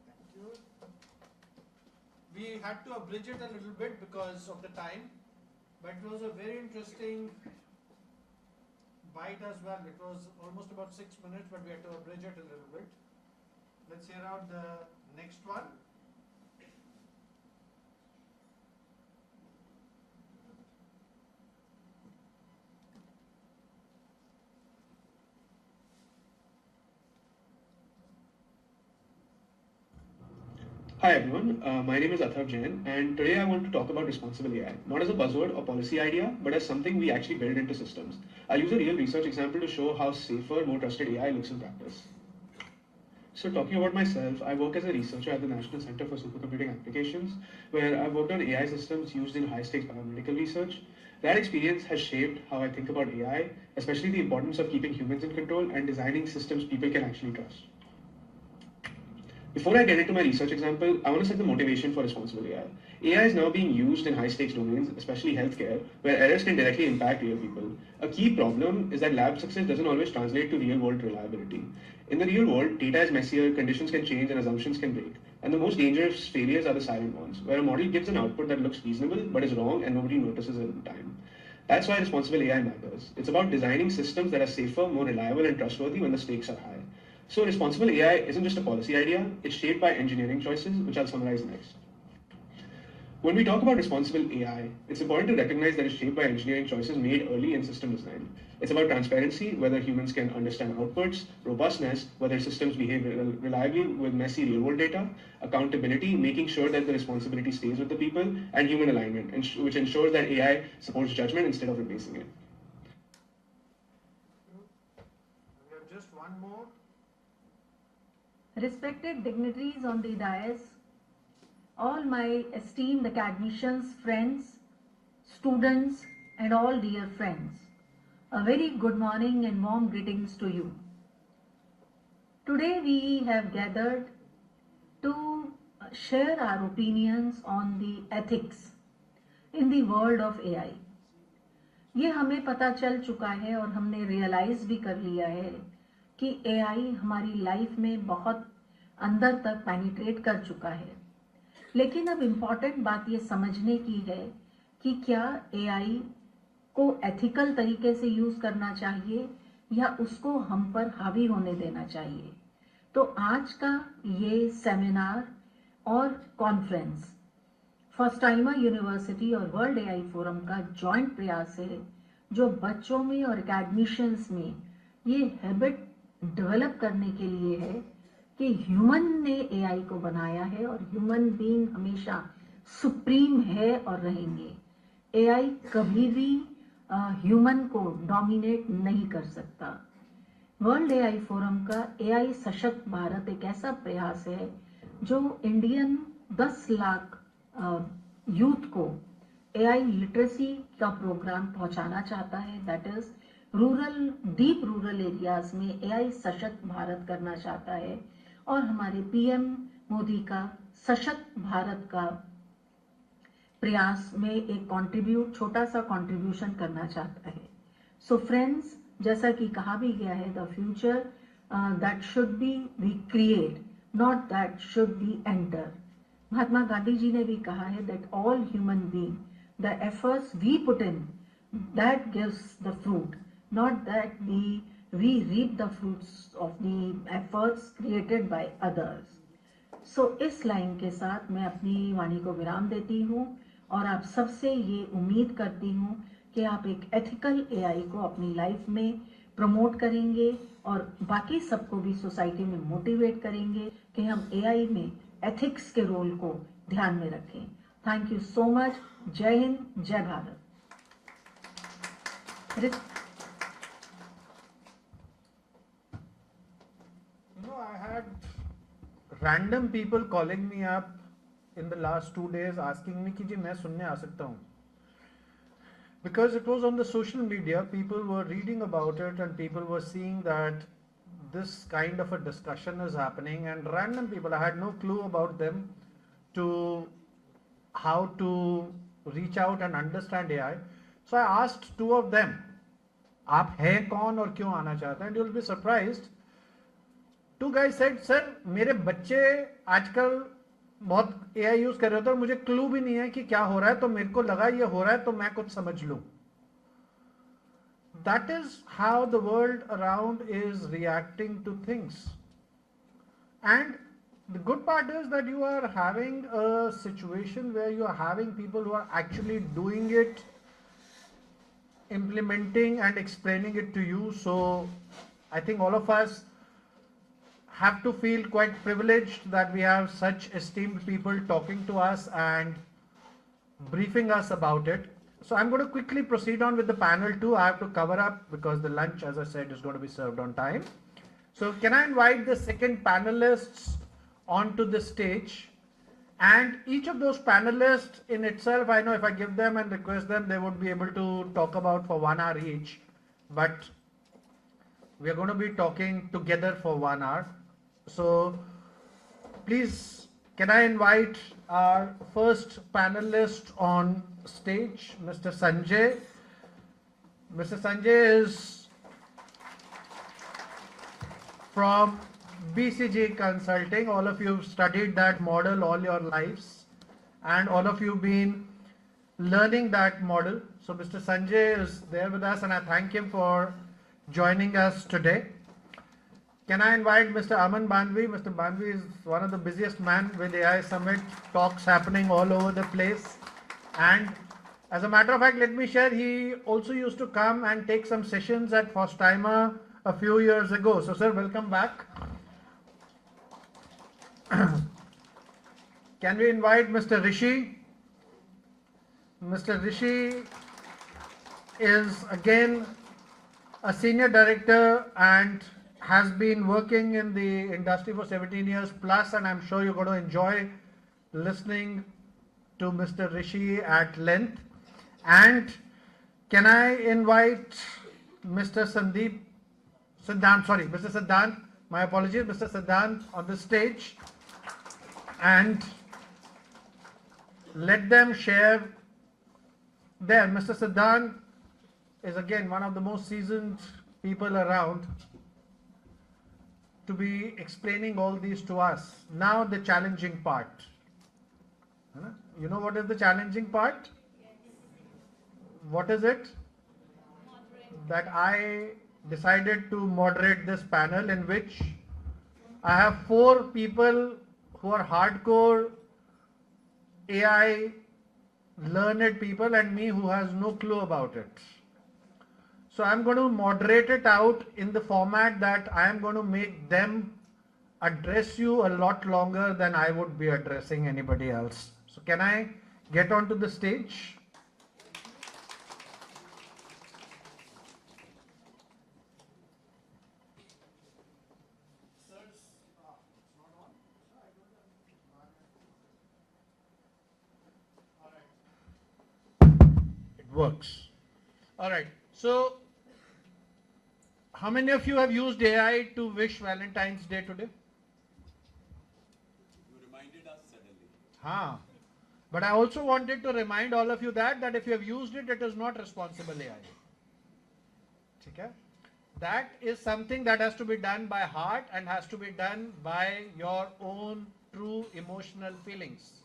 Thank you. We had to abridge it a little bit because of the time, but it was a very interesting bite as well. It was almost about 6 minutes, but we had to abridge it a little bit. Let's hear out the next one. Hi everyone, my name is Atharv Jain and today I want to talk about responsible AI, not as a buzzword or policy idea, but as something we actually build into systems. I'll use a real research example to show how safer, more trusted AI looks in practice. So talking about myself, I work as a researcher at the National Center for Supercomputing Applications, where I've worked on AI systems used in high-stakes biomedical research. That experience has shaped how I think about AI, especially the importance of keeping humans in control and designing systems people can actually trust. Before I get into my research example, I want to set the motivation for responsible AI. AI is now being used in high-stakes domains, especially healthcare, where errors can directly impact real people. A key problem is that lab success doesn't always translate to real-world reliability. In the real world, data is messier, conditions can change, and assumptions can break. And the most dangerous failures are the silent ones, where a model gives an output that looks reasonable but is wrong and nobody notices it in time. That's why responsible AI matters. It's about designing systems that are safer, more reliable, and trustworthy when the stakes are high. So responsible AI isn't just a policy idea, it's shaped by engineering choices, which I'll summarize next. When we talk about responsible AI, it's important to recognize that it's shaped by engineering choices made early in system design. It's about transparency, whether humans can understand outputs, robustness, whether systems behave reliably with messy real-world data, accountability, making sure that the responsibility stays with the people, and human alignment, which ensures that AI supports judgment instead of replacing it. We have just one more. Respected dignitaries on the dais, all my esteemed academicians, friends, students, and all dear friends, a very good morning and warm greetings to you. Today we have gathered to share our opinions on the ethics in the world of AI. ये हमें पता चल चुका है और हमने realise भी कर लिया है कि AI हमारी लाइफ में बहुत अंदर तक पेनिट्रेट कर चुका है, लेकिन अब इम्पॉर्टेंट बात ये समझने की है कि क्या एआई को एथिकल तरीके से यूज करना चाहिए या उसको हम पर हावी होने देना चाहिए। तो आज का ये सेमिनार और कॉन्फ्रेंस फॉस्टाइमा यूनिवर्सिटी और वर्ल्ड एआई फोरम का जॉइंट प्रयास है, जो बच्चों में और एकेडमिशियंस में ये हैबिट डेवलप करने के लिए है कि ह्यूमन ने एआई को बनाया है और ह्यूमन बीइंग हमेशा सुप्रीम है और रहेंगे। एआई कभी भी ह्यूमन को डोमिनेट नहीं कर सकता। वर्ल्ड एआई फोरम का एआई सशक्त भारत एक ऐसा प्रयास है जो इंडियन 10 लाख यूथ को एआई लिटरेसी का प्रोग्राम पहुंचाना चाहता है। That is rural, deep rural areas में एआई सशक्त भारत करना चाहता है और हमारे पीएम मोदी का सशक्त भारत का प्रयास में एक छोटा सा कंट्रीब्यूशन करना चाहता है। सो फ्रेंड्स, जैसा कि कहा भी गया है, the future that should be we create, not that should be enter. Mahatma Gandhi ji ने भी कहा है that all human being the efforts we put in that gives the fruit, not that we reap the fruits of the efforts created by others. सो इस line के साथ मैं अपनी वाणी को विराम देती हूँ और आप सबसे ये उम्मीद करती हूँ कि आप एक एथिकल एआई को अपनी लाइफ में प्रमोट करेंगे और बाकी सबको भी सोसाइटी में मोटिवेट करेंगे कि हम एआई में एथिक्स के रोल को ध्यान में रखें। Thank you so much. जय हिंद, जय Bharat. I had random people calling me up in the last 2 days asking me कि जी मैं सुनने आ सकता हूँ, because it was on the social media, people were reading about it and people were seeing that this kind of a discussion is happening, and random people, I had no clue about them to how to reach out and understand AI. So I asked 2 of them, आप हैं कौन और क्यों आना चाहते हैं? And you'll be surprised, 2 guys said, sir मेरे बच्चे आजकल बहुत एआई यूज कर रहे होते हैं और मुझे क्लू भी नहीं है कि क्या हो रहा है, तो मेरे को लगा ये हो रहा है तो मैं कुछ समझ लूं। That is how the world around is reacting to things. And the good part is that you are having a situation where you are having people who are actually doing it, implementing and explaining it to you. So I think all of us have to feel quite privileged that we have such esteemed people talking to us and briefing us about it. So I'm going to quickly proceed on with the panel 2. I have to cover up because the lunch, as I said, is going to be served on time. So can I invite the second panelists onto the stage? And each of those panelists in itself, I know if I give them and request them, they would be able to talk about for 1 hour each. But we are going to be talking together for 1 hour. So please, can I invite our first panelist on stage, Mr. Sanjay. Mr. Sanjay is from BCG Consulting. All of you have studied that model all your lives and all of you have been learning that model. So Mr. Sanjay is there with us and I thank him for joining us today. Can I invite Mr. Aman Bandvi? Mr. Bandvi is one of the busiest men with AI Summit talks happening all over the place. And as a matter of fact, let me share, he also used to come and take some sessions at FOSTIIMA a few years ago. So sir, welcome back. Can we invite Mr. Rishi? Mr. Rishi is again a senior director and has been working in the industry for 17 years plus, and I'm sure you're going to enjoy listening to Mr. Rishi at length. And can I invite Mr. Mr. Siddhant, my apologies, Mr. Siddhant on the stage, and let them share there. Mr. Siddhant is again one of the most seasoned people around to be explaining all these to us. Now the challenging part. You know what is the challenging part? What is it? That I decided to moderate this panel in which I have 4 people who are hardcore AI learned people and me who has no clue about it. So I'm going to moderate it out in the format that I am going to make them address you a lot longer than I would be addressing anybody else. So can I get onto the stage? It works. All right. So how many of you have used AI to wish Valentine's Day today? You reminded us suddenly. Huh. But I also wanted to remind all of you that if you have used it, it is not responsible AI. Okay? That is something that has to be done by heart and has to be done by your own true emotional feelings.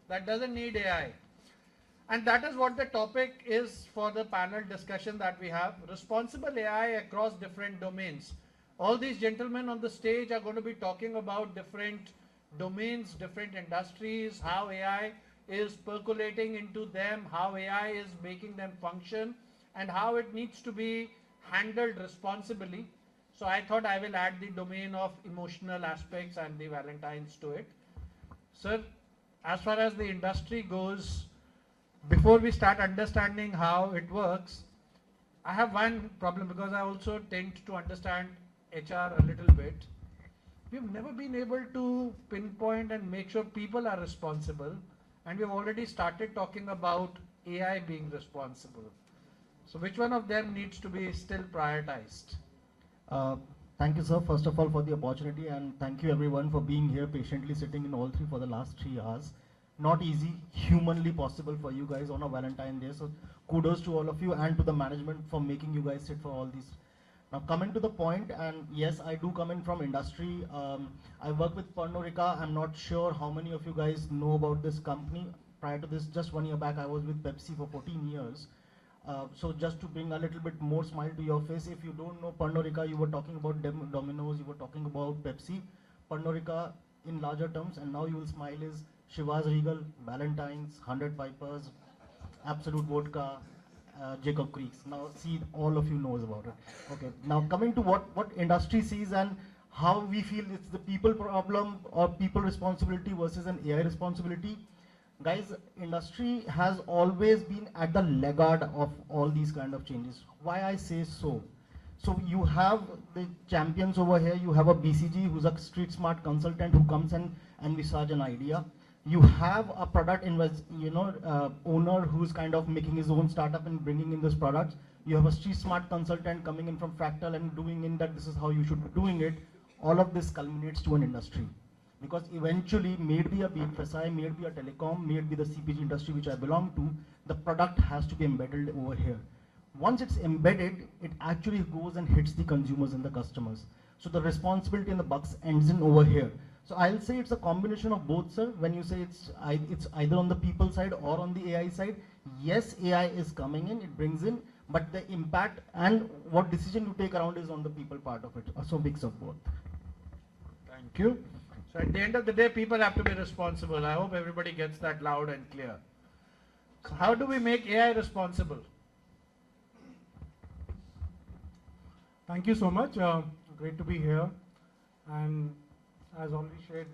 That doesn't need AI. And that is what the topic is for the panel discussion that we have. Responsible AI across different domains. All these gentlemen on the stage are going to be talking about different domains, different industries, how AI is percolating into them, how AI is making them function, and how it needs to be handled responsibly. So I thought I will add the domain of emotional aspects and the Valentines to it. Sir, as far as the industry goes, before we start understanding how it works, I have one problem because I also tend to understand HR a little bit. We've never been able to pinpoint and make sure people are responsible, and we've already started talking about AI being responsible. So which one of them needs to be still prioritized? Thank you, sir, first of all, for the opportunity, and thank you everyone for being here patiently sitting in all 3 for the last 3 hours. Not easy, humanly possible for you guys on a Valentine's Day. So kudos to all of you and to the management for making you guys sit for all these. Now coming to the point, and yes, I do come in from industry. I work with Pernod. I'm not sure how many of you guys know about this company. Prior to this, just 1 year back, I was with Pepsi for 14 years. So just to bring a little bit more smile to your face, if you don't know Pernod, you were talking about Domino's, you were talking about Pepsi. Pernod in larger terms, and now you will smile, is Shiva's Regal, Valentine's, 100 Pipers, Absolute Vodka, Jacob Creeks. Now see, all of you knows about it. Okay, now coming to what industry sees and how we feel it's the people problem or people responsibility versus an AI responsibility. Guys, industry has always been at the laggard of all these kind of changes. Why I say so? So you have the champions over here. You have a BCG who's a street smart consultant who comes and envisage an idea. You have a product owner who's kind of making his own startup and bringing in this product. You have a street smart consultant coming in from Fractal and doing in that this is how you should be doing it. All of this culminates to an industry. Because eventually, may it be a BFSI, may it be a telecom, may it be the CPG industry which I belong to, the product has to be embedded over here. Once it's embedded, it actually goes and hits the consumers and the customers. So the responsibility and the bucks ends in over here. So I'll say it's a combination of both, sir. When you say it's either on the people side or on the AI side, yes, AI is coming in, it brings in, but the impact and what decision you take around is on the people part of it. So mix of both. Thank you. So at the end of the day, people have to be responsible. I hope everybody gets that loud and clear. So how do we make AI responsible? Thank you so much. Great to be here. And as already shared,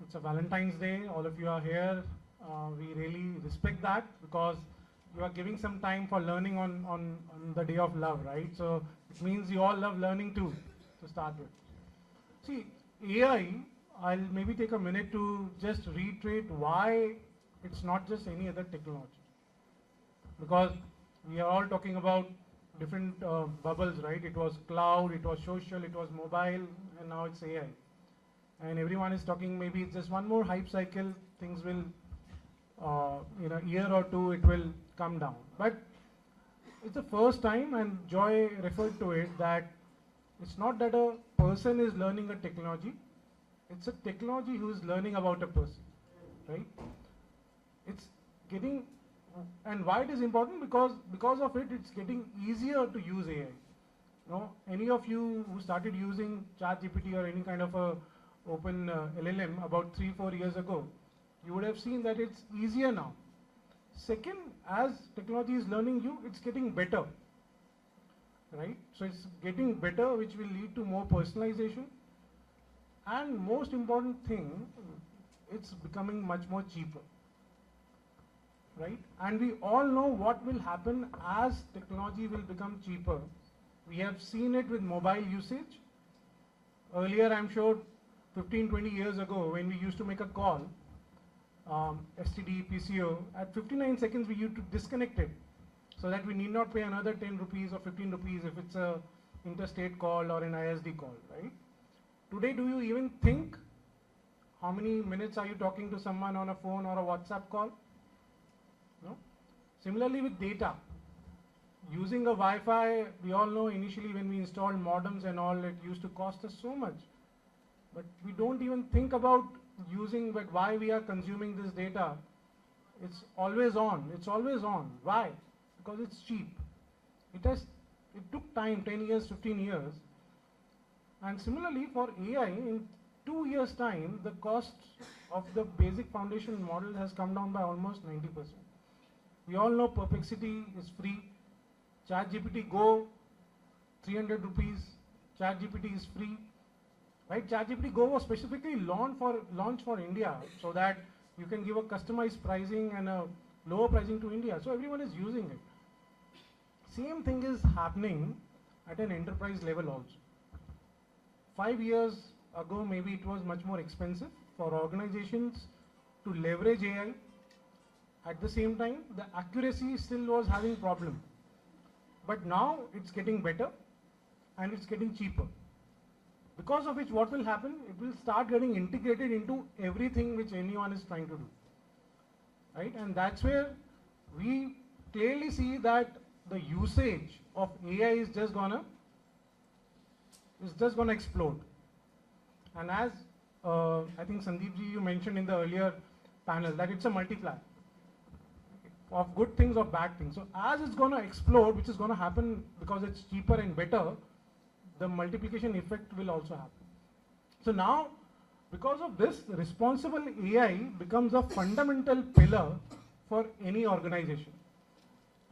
it's a Valentine's Day. All of you are here. We really respect that because you are giving some time for learning on the day of love, right? So it means you all love learning too, to start with. See, AI, I'll maybe take a minute to just reiterate why it's not just any other technology. Because we are all talking about different bubbles, right? It was cloud, it was social, it was mobile, and now it's AI. And everyone is talking maybe it's just one more hype cycle, things will, in a year or two, it will come down. But it's the first time, and Joy referred to it, that it's not that a person is learning a technology, it's a technology who is learning about a person. right? It's getting, and why it is important? Because of it, it's getting easier to use AI. Any of you who started using ChatGPT or any kind of a open LLM about 3-4 years ago, you would have seen that it's easier now. Second, as technology is learning you, it's getting better, right? So it's getting better, which will lead to more personalization. And most important thing, it's becoming much more cheaper, right? And we all know what will happen as technology will become cheaper. We have seen it with mobile usage. Earlier, I'm sure 15-20 years ago, when we used to make a call, STD, PCO, at 59 seconds we used to disconnect it so that we need not pay another 10 rupees or 15 rupees if it's a interstate call or an ISD call, right? Today, do you even think how many minutes are you talking to someone on a phone or a WhatsApp call? No? Similarly with data. Using a Wi-Fi, we all know initially when we installed modems and all, it used to cost us so much. But we don't even think about using, but why we are consuming this data. It's always on. It's always on. Why? Because it's cheap. It took time, 10 years, 15 years. And similarly for AI, in 2 years' time, the cost of the basic foundation model has come down by almost 90%. We all know Perplexity is free. ChatGPT Go, 300 rupees. ChatGPT is free. Right? ChatGPT Go was specifically launched for India so that you can give a customized pricing and a lower pricing to India. So everyone is using it. Same thing is happening at an enterprise level also. 5 years ago, maybe it was much more expensive for organizations to leverage AI. At the same time, the accuracy still was having problem. But now it's getting better and it's getting cheaper. Because of which what will happen, it will start getting integrated into everything which anyone is trying to do. Right? And that's where we clearly see that the usage of AI is just gonna explode. And as I think Sandeep ji, you mentioned in the earlier panel that it's a multiplier of good things or bad things. So as it's going to explode, which is going to happen because it's cheaper and better, the multiplication effect will also happen. So now, because of this, responsible AI becomes a fundamental pillar for any organization.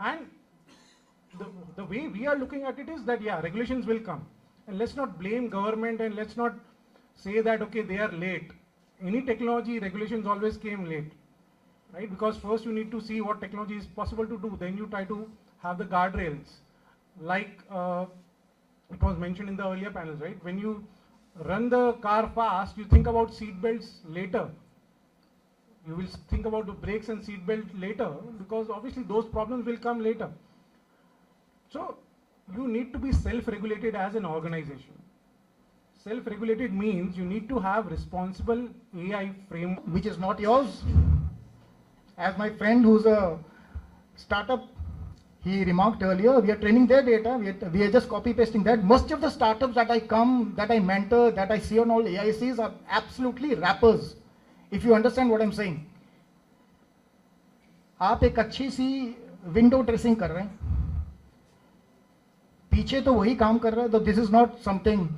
And the way we are looking at it is that, yeah, regulations will come. And let's not blame government and let's not say that, okay, they are late. Any technology, regulations always came late. Right? Because first you need to see what technology is possible to do, then you try to have the guardrails. Like it was mentioned in the earlier panels, right? When you run the car fast, you think about seat belts later. You will think about the brakes and seat belt later because obviously those problems will come later. So you need to be self-regulated as an organization. Self-regulated means you need to have responsible AI framework. Which is not yours. As my friend who's a startup, he remarked earlier, we are training their data, we are just copy pasting that. Most of the startups that I mentor, that I see on all AICs are absolutely wrappers. If you understand what I'm saying. आप एक अच्छी सी window dressing कर रहे हैं, पीछे तो वही काम कर रहा है, तो this is not something.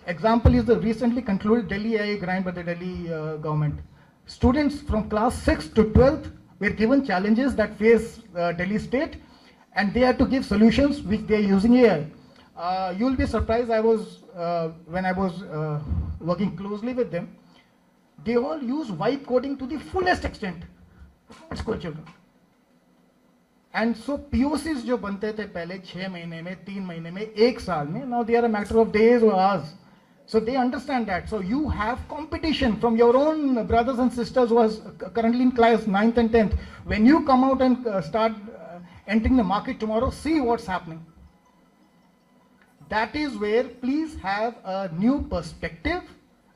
Example is the recently concluded Delhi AI grant by the Delhi government. Students from class 6 to 12th were given challenges that face Delhi state, and they had to give solutions which they are using AI. You will be surprised, when I was working closely with them, they all use vibe coding to the fullest extent. School children. And so POCs जो बनते थे पहले 6 महीने में, 3 महीने में, 1 साल में, now they are a matter of days or hours. So they understand that. So you have competition from your own brothers and sisters who are currently in class 9th and 10th. When you come out and start entering the market tomorrow, see what's happening. That is where please have a new perspective.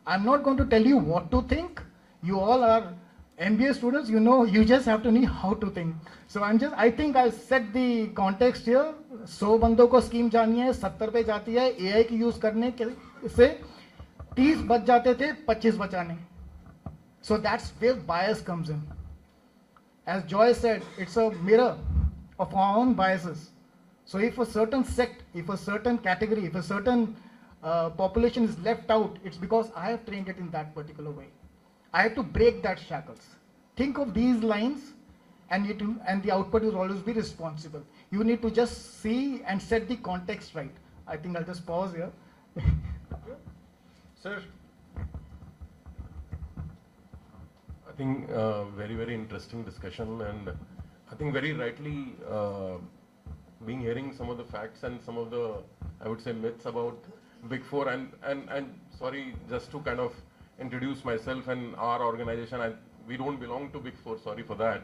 I'm not going to tell you what to think. You all are MBA students, you know, you just have to know how to think. So I think I'll set the context here. 100 बंदों को scheme जानी है, 70 पे जाती है, AI की use करने से 30 बच जाते थे, 25 बचाने. So that's where bias comes in. As Joy said, it's a mirror of our own biases. So if a certain sect, if a certain category, if a certain population is left out, it's because I have trained it in that particular way. I have to break that shackles. Think of these lines, and the output will always be responsible. You need to just see and set the context right. I think I'll just pause here. Sir, I think very, very interesting discussion, and I think very rightly being hearing some of the facts and some of the, I would say, myths about Big Four, and sorry, just to kind of introduce myself and our organization, we don't belong to Big Four, sorry for that.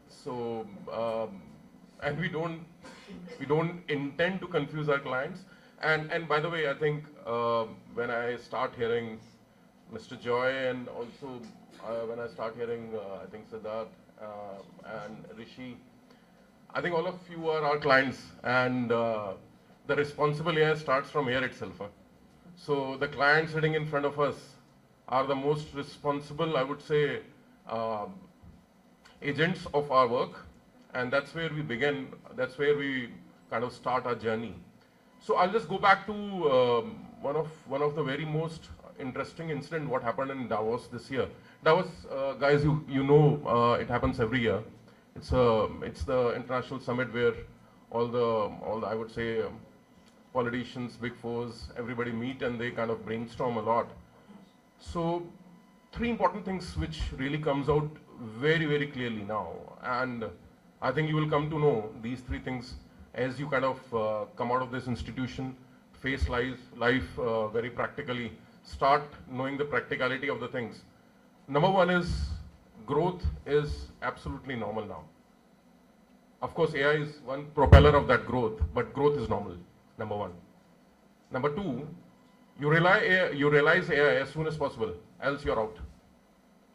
So, and we don't intend to confuse our clients. And by the way, I think when I start hearing Mr. Joy, and also when I start hearing, I think Siddharth and Rishi, I think all of you are our clients, and the responsible AI starts from here itself. So the clients sitting in front of us are the most responsible, I would say, agents of our work, and that's where we begin, that's where we kind of start our journey. So I'll just go back to one of the very most interesting incident what happened in Davos this year. Davos, guys, you know, it happens every year. It's the international summit where all the I would say politicians, Big Fours, everybody meet and they kind of brainstorm a lot. So 3 important things which really comes out very, very clearly now, and I think you will come to know these 3 things as you kind of come out of this institution, face life very practically, start knowing the practicality of the things. Number 1 is growth is absolutely normal now. Of course, AI is one propeller of that growth, but growth is normal, number 1. Number 2, you realize AI as soon as possible, else you're out.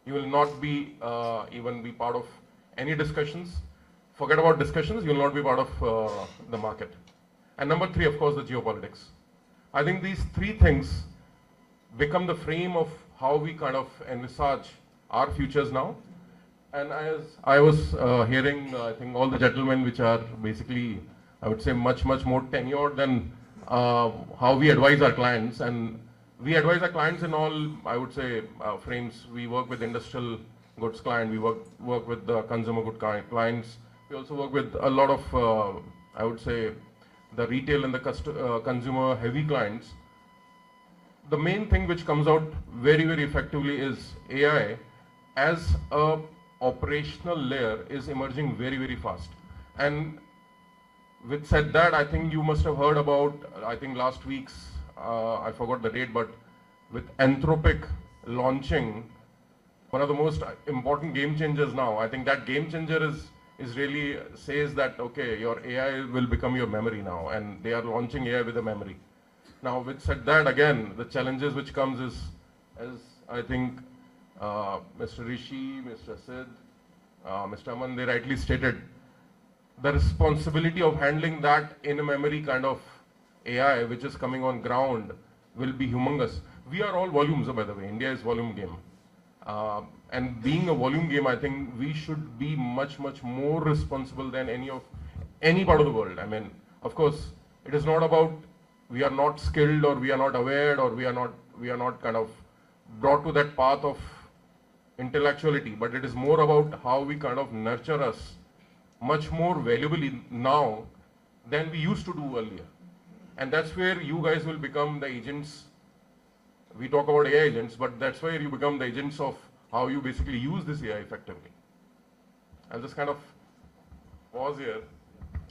You will not be even be part of any discussions. Forget about discussions, you will not be part of the market. And number 3, of course, the geopolitics. I think these 3 things become the frame of how we kind of envisage our futures now. And as I was hearing, I think all the gentlemen which are basically, I would say, much more tenured than how we advise our clients. And we advise our clients in all, I would say, frames. We work with industrial goods clients, we work with the consumer good clients. We also work with a lot of, I would say, the retail and the consumer heavy clients. The main thing which comes out very, very effectively is AI as a operational layer is emerging very, very fast. And with said that, I think you must have heard about, I think last week's, I forgot the date, but with Anthropic launching one of the most important game changers now. I think that game changer is really says that, okay, your AI will become your memory now, and they are launching AI with a memory. Now, with said that, again, the challenges which comes is, as I think Mr. Rishi, Mr. Sid, Mr. Aman, they rightly stated, the responsibility of handling that in a memory kind of AI which is coming on ground will be humongous. We are all volumes, by the way. India is volume game. And being a volume game, I think we should be much more responsible than any part of the world. I mean, of course, it is not about we are not skilled or we are not aware or we are not kind of brought to that path of intellectuality, but it is more about how we kind of nurture us much more valuably now than we used to do earlier. And that's where you guys will become the agents. We talk about AI agents, but that's where you become the agents of how you basically use this AI effectively. I'll just kind of pause here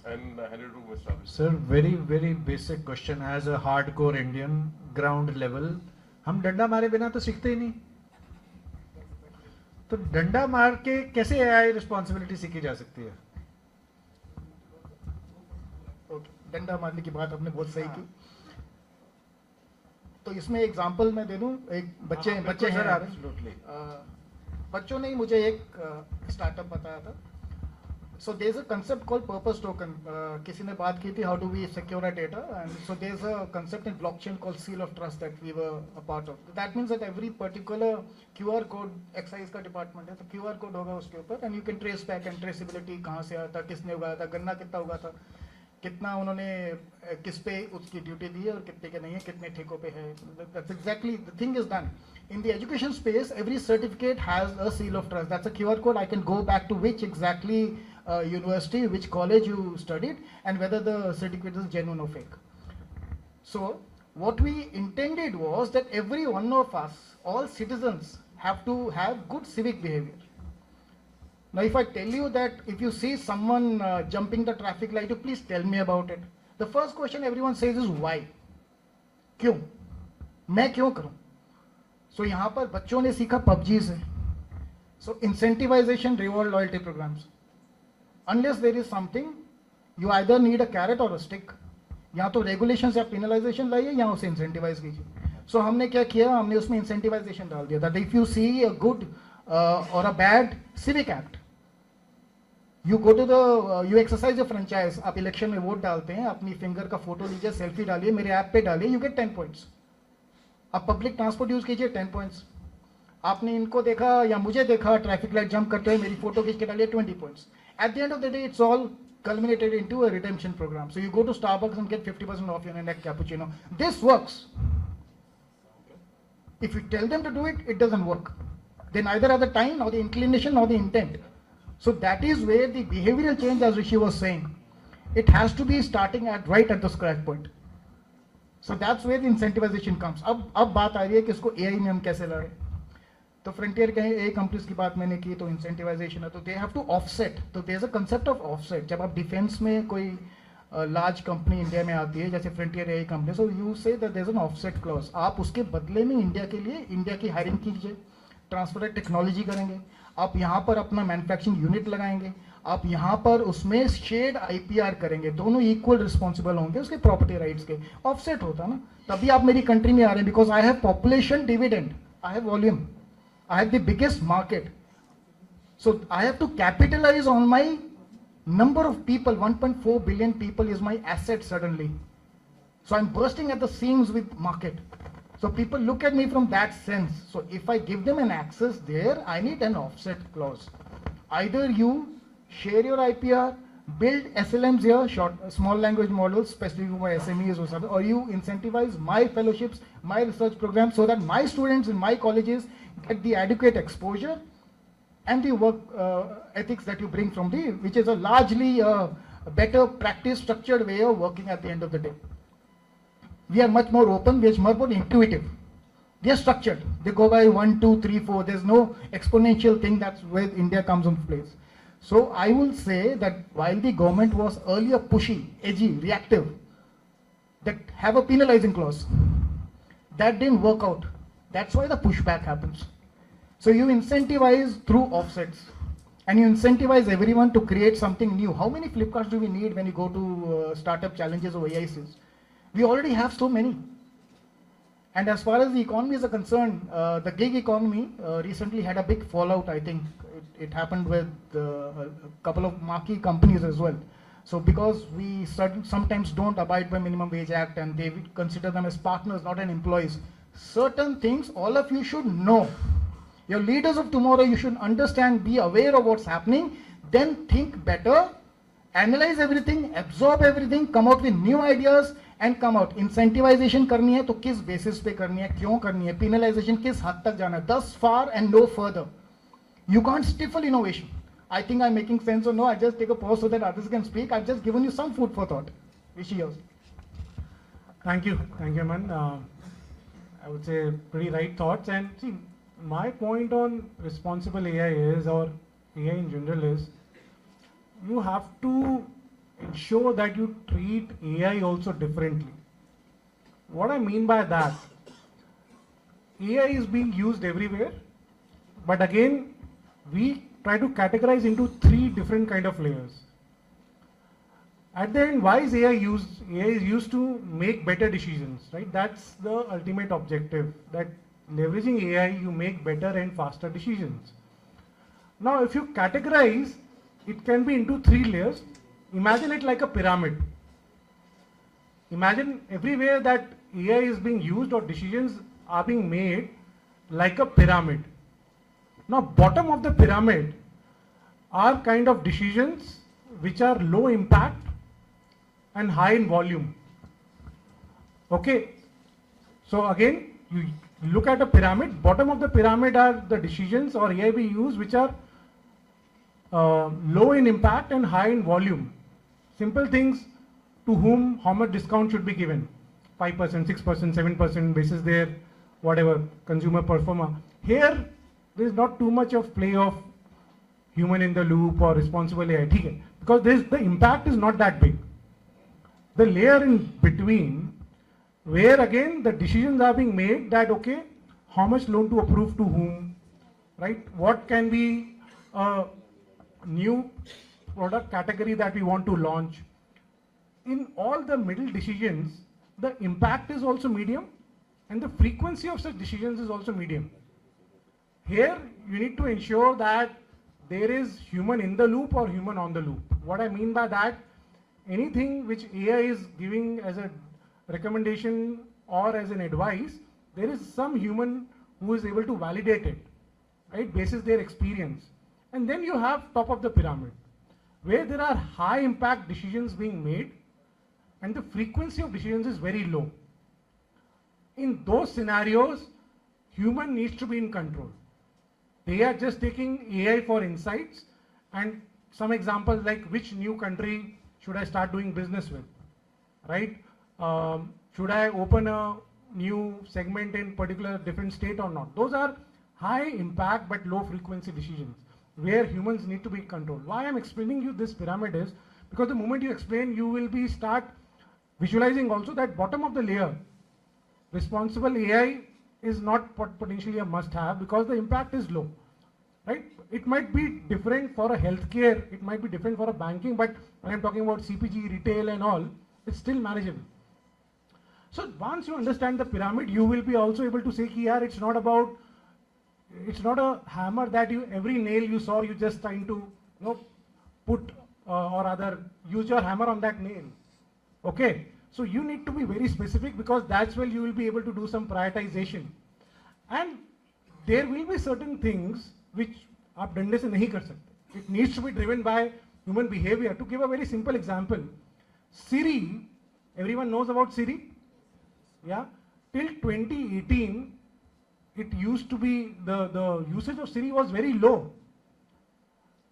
and hand it to Mr. Abhishek. Sir, very basic question. As a hardcore Indian, ground level, हम डंडा मारे बिना तो सीखते ही नहीं. तो डंडा मार के कैसे AI रिस्पॉन्सिबिलिटी सीखी जा सकती है? डंडा मारने की बात आपने बहुत सही की. तो इसमें एग्जांपल मैं दे दूं. एक बच्चे हैं एब्सोल्युटली. बच्चों ने ही मुझे एक स्टार्टअप बताया था. So there's a concept called purpose token. किसी ने बात की थी how do we secure our data, and so there's a concept in blockchain called seal of trust that we were a part of. That means that every particular QR code excise का department है, तो QR code होगा उसके ऊपर, and you can trace back and traceability कहाँ से आया था, किसने उगाया था, गन्ना कितना उगा था, कितना उन्होंने किस पे उसकी ड्यूटी दी है और कितने के नहीं है, कितने ठेकों पे है. That's exactly the thing is done. In the education space, every certificate has a seal of trust. That's a QR code. I can go back to which exactly university, which college you studied, and whether the certificate is genuine or fake. So what we intended was that every one of us, all citizens, have to have good civic behavior. Now if I tell you that if you see someone jumping the traffic light, you please tell me about it. The first question everyone says is why? क्यों? मैं क्यों करूं? So यहाँ पर बच्चों ने सीखा PUBG से. So incentivization, reward, loyalty programs. Unless there is something, you either need a carrot or a stick. या तो regulations या penalization लाइए या उसे incentivize कीजिए. So हमने क्या किया? हमने उसमें incentivization डाल दिया. That if you see a good or a bad civic act, you go to the you exercise your franchise. आप election में वोट डालते हैं, अपनी finger का photo लीजिए, selfie डालिए, मेरे ऐप पे डालिए, you get 10 points. आप पब्लिक ट्रांसपोर्ट यूज कीजिए 10 पॉइंट्स. आपने इनको देखा या मुझे देखा ट्रैफिक लाइट जंप करते हुए, मेरी फोटो खींच के डालिए 20 points. At the end of the day it's all culminated into a redemption program. So you go to Starbucks and get 50% off your neck cappuccino. This works. If you tell them to do it, it doesn't work. They neither have the time nor the inclination nor the intent. So that is where the behavioral change, as Rishi was saying, it has to be starting at right at the scratch point. So that's where the incentivization comes. अब बात आ रही है कि इसको AI में हम कैसे लाएं. तो फ्रंटियर के AI कंपनीज की बात मैंने की, तो इंसेंटिवाइजेशन है, तो दे हैव टू ऑफसेट. तो there is a concept of offset. जब आप डिफेंस में कोई लार्ज कंपनी इंडिया में आती है, जैसे frontier AI company, so you say that there is an offset clause. आप उसके बदले में इंडिया के लिए इंडिया की हायरिंग कीजिए, ट्रांसफर टेक्नोलॉजी करेंगे, आप यहाँ पर अपना मैन्युफैक्चरिंग यूनिट लगाएंगे, आप यहाँ पर उसमें शेड IPR करेंगे, दोनों इक्वल रिस्पॉन्सिबल होंगे उसके प्रॉपर्टी राइट्स के. ऑफसेट होता ना, तभी आप मेरी कंट्री में आ रहे हैं. Because I have population dividend, I have volume, I have the biggest market. So I have to capitalize on my number of people. 1.4 billion people is my asset suddenly. So I'm bursting at the seams with market. So people look at me from that sense. So if I give them an access there, I need an offset clause. Either you share your IPR, build SLMs here, small language models specifically for SMEs or something, or you incentivize my fellowships, my research programs, so that my students in my colleges get the adequate exposure and the work ethics that you bring from which is a largely better practice structured way of working at the end of the day. We are much more open, we are much more intuitive. They are structured. They go by 1, 2, 3, 4. There's no exponential thing. That's where India comes into place. So I will say that while the government was earlier pushy, edgy, reactive, that have a penalizing clause, that didn't work out. That's why the pushback happens. So you incentivize through offsets, and you incentivize everyone to create something new. How many Flipkarts do we need when you go to startup challenges or AICs? We already have so many. And as far as the economies are concerned, the gig economy recently had a big fallout. I think it happened with a couple of marquee companies as well. So because we sometimes don't abide by Minimum Wage Act, and they consider them as partners, not as employees, certain things all of you should know. Your leaders of tomorrow, you should understand, be aware of what's happening, then think better, analyze everything, absorb everything, come out with new ideas and come out. Incentivization करनी है तो किस basis पे करनी है, क्यों करनी है, penalization किस हद तक जाना है, thus far and no further. You can't stifle innovation. I think I'm making sense or no? I just take a pause so that others can speak. I've just given you some food for thought. Rishi, yours. Thank you, man. I would say pretty right thoughts. And see, my point on responsible AI is, or AI in general is, you have to ensure that you treat AI also differently. What I mean by that, AI is being used everywhere, but again, we try to categorize into 3 different kind of layers. At the end, why is AI used? AI is used to make better decisions, right? That's the ultimate objective, that leveraging AI, you make better and faster decisions. Now, if you categorize, it can be into 3 layers. Imagine it like a pyramid. Imagine everywhere that AI is being used or decisions are being made like a pyramid. Now, bottom of the pyramid are kind of decisions which are low impact and high in volume. Okay, so again, you look at a pyramid. Bottom of the pyramid are the decisions or AI being used which are low in impact and high in volume. Simple things, to whom how much discount should be given, 5%, 6%, 7% basis their whatever consumer performer. Here there is not too much of play of human in the loop or responsible AI, because the impact is not that big. The layer in between, where again the decisions are being made that okay, how much loan to approve to whom, right? What can be a new product category that we want to launch. In all the middle decisions, the impact is also medium and the frequency of such decisions is also medium. Here you need to ensure that there is human in the loop or human on the loop. What I mean by that, anything which AI is giving as a recommendation or as an advice, there is some human who is able to validate it, right, basis their experience. And then you have top of the pyramid, where there are high impact decisions being made and the frequency of decisions is very low. In those scenarios, human needs to be in control. They are just taking AI for insights, and some examples like which new country should I start doing business with, right? Should I open a new segment in particular different state or not? Those are high impact but low frequency decisions where humans need to be controlled. Why I'm explaining you this pyramid is because the moment you explain, you will be start visualizing also that bottom of the layer, responsible AI is not potentially a must-have because the impact is low, right? It might be different for a healthcare, it might be different for a banking, but when I'm talking about CPG, retail and all, it's still manageable. So once you understand the pyramid, you will be also able to say here it's not a hammer that you every nail you saw you just trying to put or rather use your hammer on that nail. Okay, so you need to be very specific because that's where you will be able to do some prioritization, and there will be certain things which आप डंडे से नहीं कर सकते. It needs to be driven by human behavior. To give a very simple example, Siri, everyone knows about Siri, yeah. Till 2018, it used to be the usage of Siri was very low.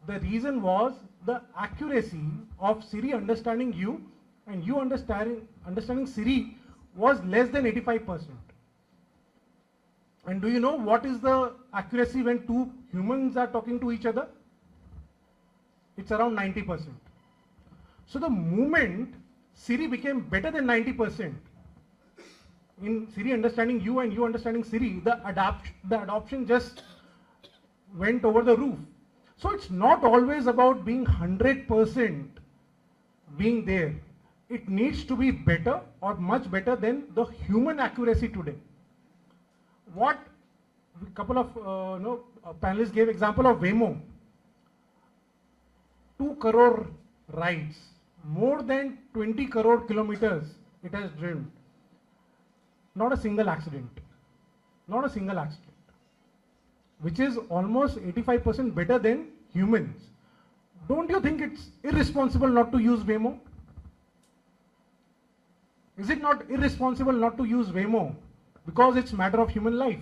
The reason was the accuracy of Siri understanding you and you understanding Siri was less than 85%. And do you know what is the accuracy when two humans are talking to each other? It's around 90%. So the moment Siri became better than 90%, in Siri understanding you and you understanding Siri, the adoption just went over the roof. So it's not always about being 100% being there. It needs to be better or much better than the human accuracy today. What a couple of panelists gave example of Waymo. 2 crore rides, more than 20 crore kilometers it has driven. Not a single accident. Not a single accident. Which is almost 85% better than humans. Don't you think it's irresponsible not to use Waymo? Is it not irresponsible not to use Waymo? Because it's a matter of human life.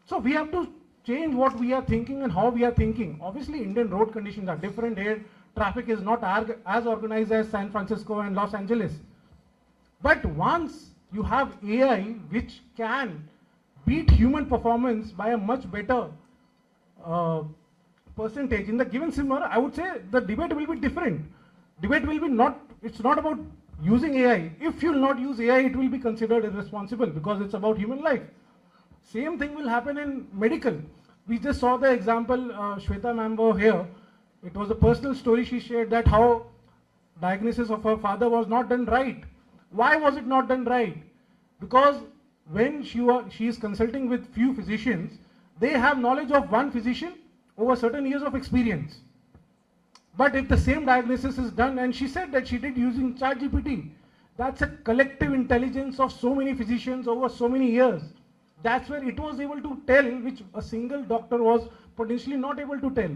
So we have to change what we are thinking and how we are thinking. Obviously, Indian road conditions are different here. Traffic is not as organized as San Francisco and Los Angeles. But once you have AI which can beat human performance by a much better percentage in the given scenario, I would say the debate will be different. Debate will be it's not about using AI. If you will not use AI, it will be considered irresponsible because it's about human life. Same thing will happen in medical. We just saw the example, Shweta ma'am here. It was a personal story she shared that how diagnosis of her father was not done right. Why was it not done right? Because when she is consulting with few physicians, they have knowledge of one physician over certain years of experience. But if the same diagnosis is done, and she said that she did using ChatGPT, that's a collective intelligence of so many physicians over so many years. That's where it was able to tell which a single doctor was potentially not able to tell,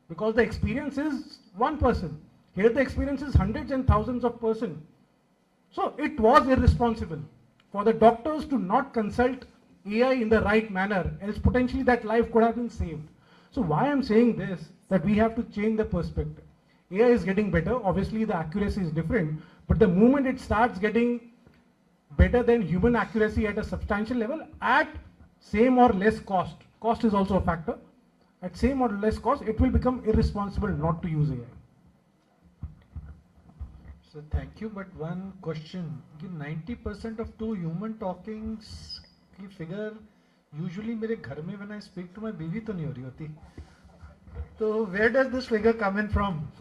because the experience is one person. Here the experience is hundreds and thousands of persons. So it was irresponsible for the doctors to not consult AI in the right manner, else potentially that life could have been saved. So why I'm saying this, that we have to change the perspective. AI is getting better, obviously the accuracy is different, but the moment it starts getting better than human accuracy at a substantial level, at same or less cost, cost is also a factor, at same or less cost, it will become irresponsible not to use AI. So thank you, but one question, 90% of two human talkings की figure usually मेरे घर में when I speak to my बीवी तो नहीं हो रही होती. So where does this figure come in from?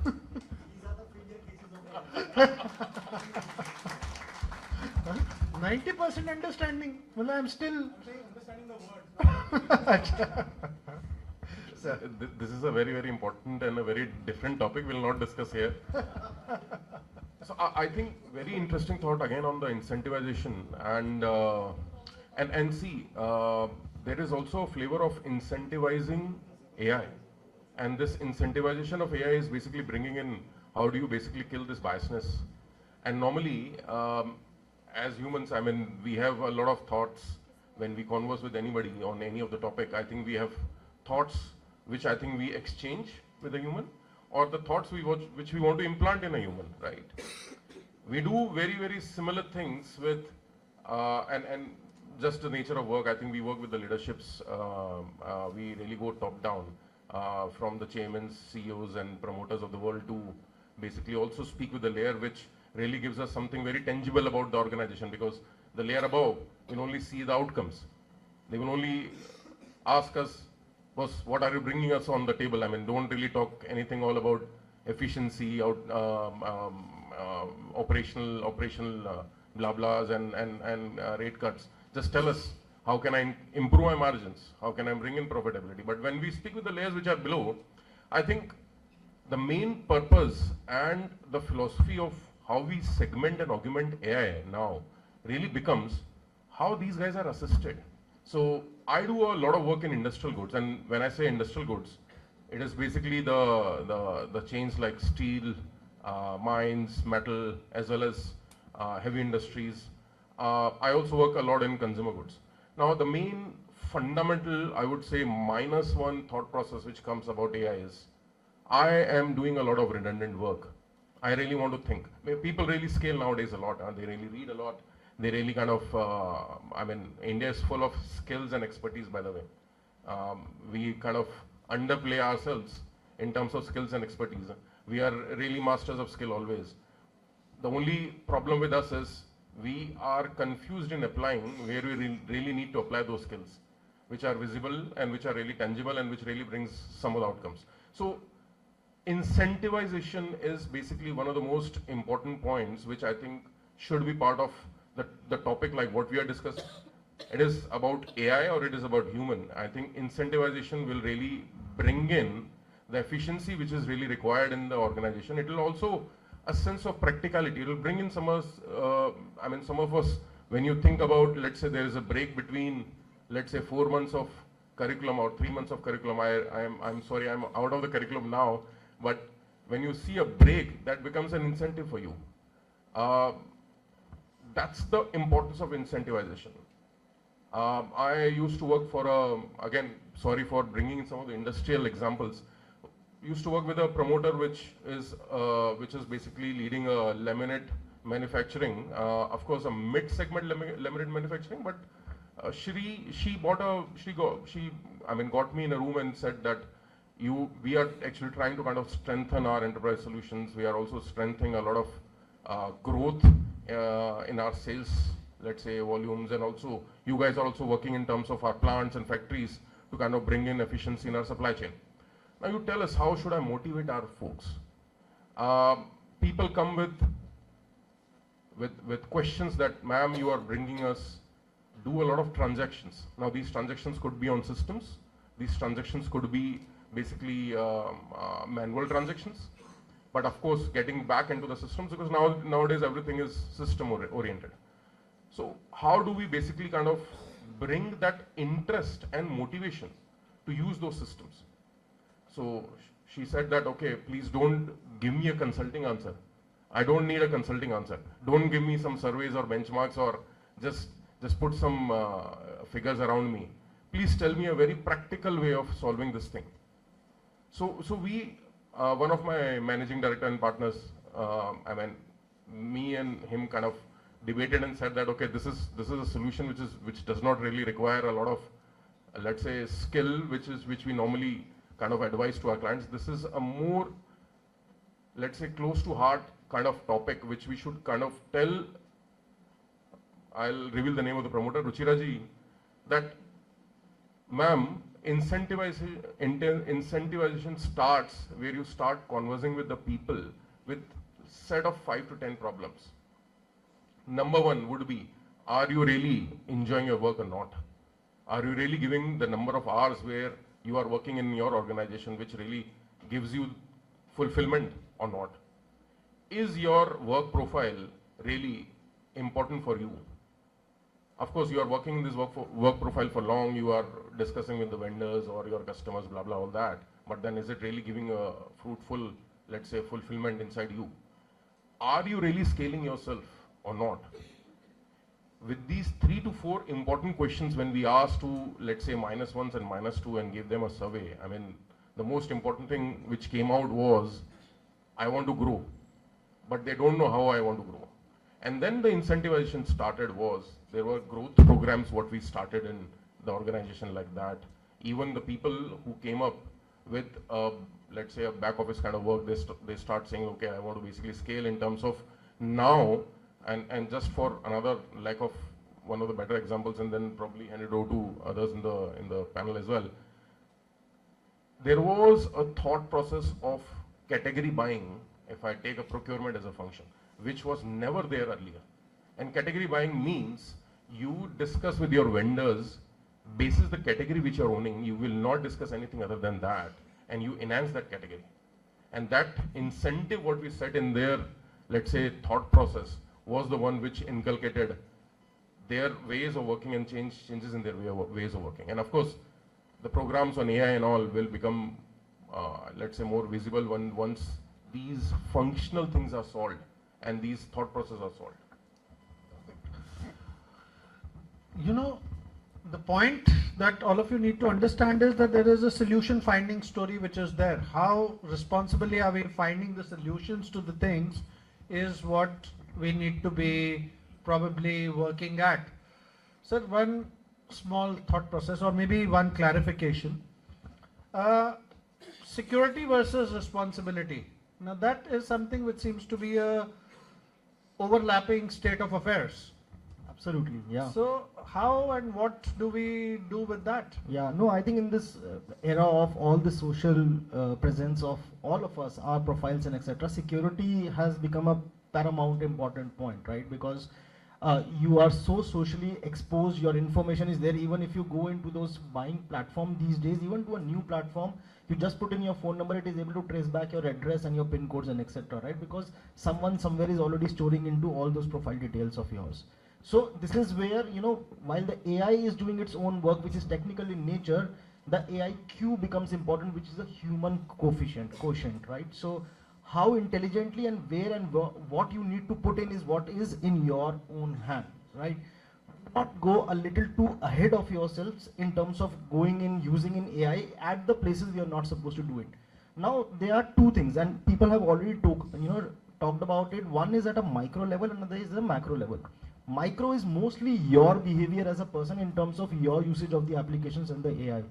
90% understanding. Well, I'm still understanding the word. This is a very, very important and a very different topic. We'll not discuss here. So I think very interesting thought again on the incentivization and see, there is also a flavor of incentivizing AI, and this incentivization of AI is basically bringing in how do you basically kill this biasness. And normally, as humans, I mean, we have a lot of thoughts when we converse with anybody on any of the topic. I think we have thoughts which I think we exchange with a human, or the thoughts which we want to implant in a human, right? We do very, very similar things with, and just the nature of work, I think we work with the leaderships, we really go top down, from the chairmen, CEOs and promoters of the world to basically also speak with the layer which really gives us something very tangible about the organization, because the layer above will only see the outcomes. They will only ask us, boss, what are you bringing us on the table? I mean, don't really talk anything all about efficiency, operational blah blahs and rate cuts. Just tell us, how can I improve my margins? How can I bring in profitability? But when we speak with the layers which are below, I think the main purpose and the philosophy of how we segment and augment AI now really becomes how these guys are assisted. So I do a lot of work in industrial goods, and when I say industrial goods, it is basically the chains like steel, mines, metal, as well as heavy industries. I also work a lot in consumer goods. Now the main fundamental, I would say, -1 thought process which comes about AI is, I am doing a lot of redundant work. I really want to think. People really scale nowadays a lot. They really read a lot. They really kind of, I mean, India is full of skills and expertise, by the way. We kind of underplay ourselves in terms of skills and expertise. We are really masters of skill always. The only problem with us is we are confused in applying where we really need to apply those skills, which are visible and which are really tangible and which really brings some of the outcomes. So incentivization is basically one of the most important points which I think should be part of the topic like what we are discussing. It is about AI or it is about human. I think incentivization will really bring in the efficiency which is really required in the organization. It will also a sense of practicality. It will bring in some of us, I mean, some of us, when you think about, let's say there is a break between, let's say 4 months of curriculum or 3 months of curriculum. I'm sorry, I'm out of the curriculum now, but when you see a break, that becomes an incentive for you. That's the importance of incentivization. I used to work for again, sorry for bringing in some of the industrial examples. Used to work with a promoter which is basically leading a laminate manufacturing, of course a mid-segment laminate manufacturing, but she got me in a room and said that we are actually trying to kind of strengthen our enterprise solutions. We are also strengthening a lot of growth in our sales, let's say, volumes, and also you guys are also working in terms of our plants and factories to kind of bring in efficiency in our supply chain. Now you tell us, how should I motivate our folks? People come with questions that, ma'am, you are bringing us, do a lot of transactions. Now these transactions could be on systems. These transactions could be basically manual transactions. But of course, getting back into the systems, because nowadays everything is system oriented. So how do we basically kind of bring that interest and motivation to use those systems? So she said that, okay, please don't give me a consulting answer. I don't need a consulting answer. Don't give me some surveys or benchmarks or just put some figures around me. Please tell me a very practical way of solving this thing. So we, one of my managing director and partners, I mean, me and him kind of debated and said that, okay, this is a solution which does not really require a lot of, let's say, skill, which we normally kind of advise to our clients. This is a more, let's say, close to heart kind of topic which we should kind of tell. I'll reveal the name of the promoter, Ruchira ji, that, ma'am, incentivization starts where you start conversing with the people with set of 5 to 10 problems. Number one would be, are you really enjoying your work or not? Are you really giving the number of hours where you are working in your organization which really gives you fulfillment or not? Is your work profile really important for you? Of course, you are working in this work profile for long, you are discussing with the vendors or your customers, blah, blah, all that. But then is it really giving a fruitful, let's say, fulfillment inside you? Are you really scaling yourself or not? With these 3 to 4 important questions, when we ask to, let's say, -1s and -2 and give them a survey, I mean, the most important thing which came out was, I want to grow, but they don't know how I want to grow. And then the incentivization started was, there were growth programs what we started in the organization like that. Even the people who came up with, let's say, a back office kind of work, they start saying, okay, I want to basically scale in terms of now, and just for another lack of one of the better examples, and then probably hand it over to others in the panel as well. There was a thought process of category buying, if I take a procurement as a function, which was never there earlier. And category buying means you discuss with your vendors, basis the category which you're owning, you will not discuss anything other than that, and you enhance that category. And that incentive what we set in their, let's say, thought process was the one which inculcated their ways of working and changes in their ways of working. And of course, the programs on AI and all will become, let's say, more visible once these functional things are solved and these thought processes are solved. You know, the point that all of you need to understand is that there is a solution finding story which is there. How responsibly are we finding the solutions to the things is what we need to be probably working at. So one small thought process, or maybe one clarification. Security versus responsibility. Now that is something which seems to be a overlapping state of affairs. Absolutely, yeah. So how and what do we do with that? Yeah, no, I think in this era of all the social presence of all of us, our profiles and etc., security has become a paramount important point, right? Because you are so socially exposed, your information is there. Even if you go into those buying platform these days, even to a new platform, you just put in your phone number, it is able to trace back your address and your pin codes and etc., right? Because someone somewhere is already storing into all those profile details of yours. So this is where, you know, while the AI is doing its own work, which is technical in nature, the AI Q becomes important, which is a human quotient, right? So how intelligently and where and what you need to put in is what is in your own hand, right? Not go a little too ahead of yourselves in terms of going in, using in AI at the places we are not supposed to do it. Now, there are two things, and people have already talked about it. One is at a micro level, another is a macro level. Micro is mostly your behavior as a person in terms of your usage of the applications and the AI.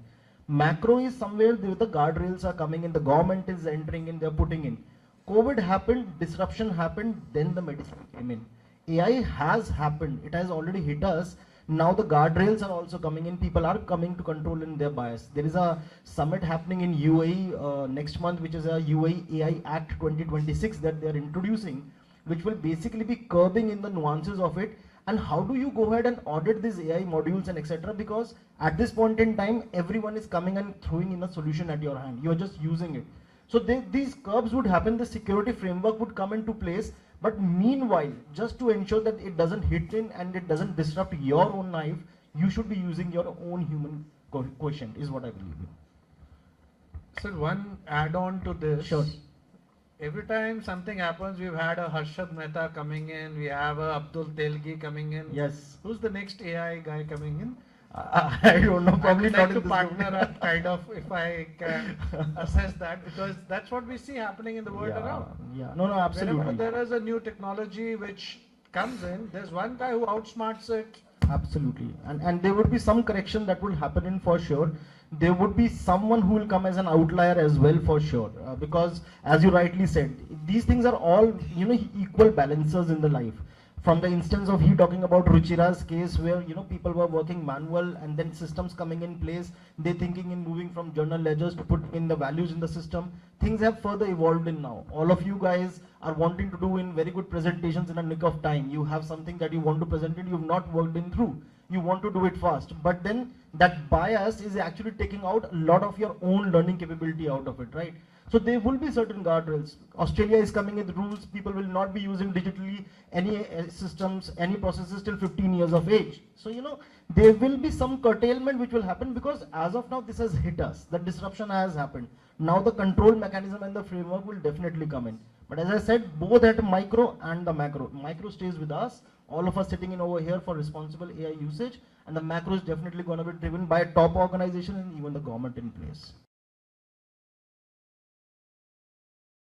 Macro is somewhere where the guardrails are coming in, the government is entering in, they're putting in. COVID happened, disruption happened, then the medicine came in. AI has happened, it has already hit us. Now the guardrails are also coming in, people are coming to control in their bias. There is a summit happening in UAE next month, which is a UAE AI Act 2026 that they are introducing, which will basically be curbing in the nuances of it. And how do you go ahead and audit these AI modules and etc.? Because at this point in time, everyone is coming and throwing in a solution at your hand. You're just using it. So these curbs would happen, the security framework would come into place, but meanwhile, just to ensure that it doesn't hit in and it doesn't disrupt your own life, you should be using your own human quotient, is what I believe in. So one add-on to this. Sure. Every time something happens, we've had a Harshad Mehta coming in, we have a Abdul Telgi coming in. Yes. Who's the next AI guy coming in? I don't know, probably I'd not like in to this partner domain. up, kind of, if I can assess that, because that's what we see happening in the world around. Yeah, no, absolutely. Whenever there is a new technology which comes in, there's one guy who outsmarts it. Absolutely. And there would be some correction that will happen in for sure. There would be someone who will come as an outlier as well for sure. Because as you rightly said, these things are all, equal balancers in the life. From the instance of he talking about Ruchira's case where, people were working manual and then systems coming in place, they thinking in moving from journal ledgers to put in the values in the system. Things have further evolved in now. All of you guys are wanting to do in very good presentations in a nick of time. You have something that you want to present and you've not worked in through. You want to do it fast, but then that bias is actually taking out a lot of your own learning capability out of it, right? So there will be certain guardrails. Australia is coming with rules. People will not be using digitally any systems, any processes till 15 years of age. So, there will be some curtailment which will happen because as of now, this has hit us. The disruption has happened. Now the control mechanism and the framework will definitely come in. But as I said, both at micro and the macro. Micro stays with us. All of us sitting in over here for responsible AI usage, and the macro is definitely going to be driven by a top organization and even the government in place.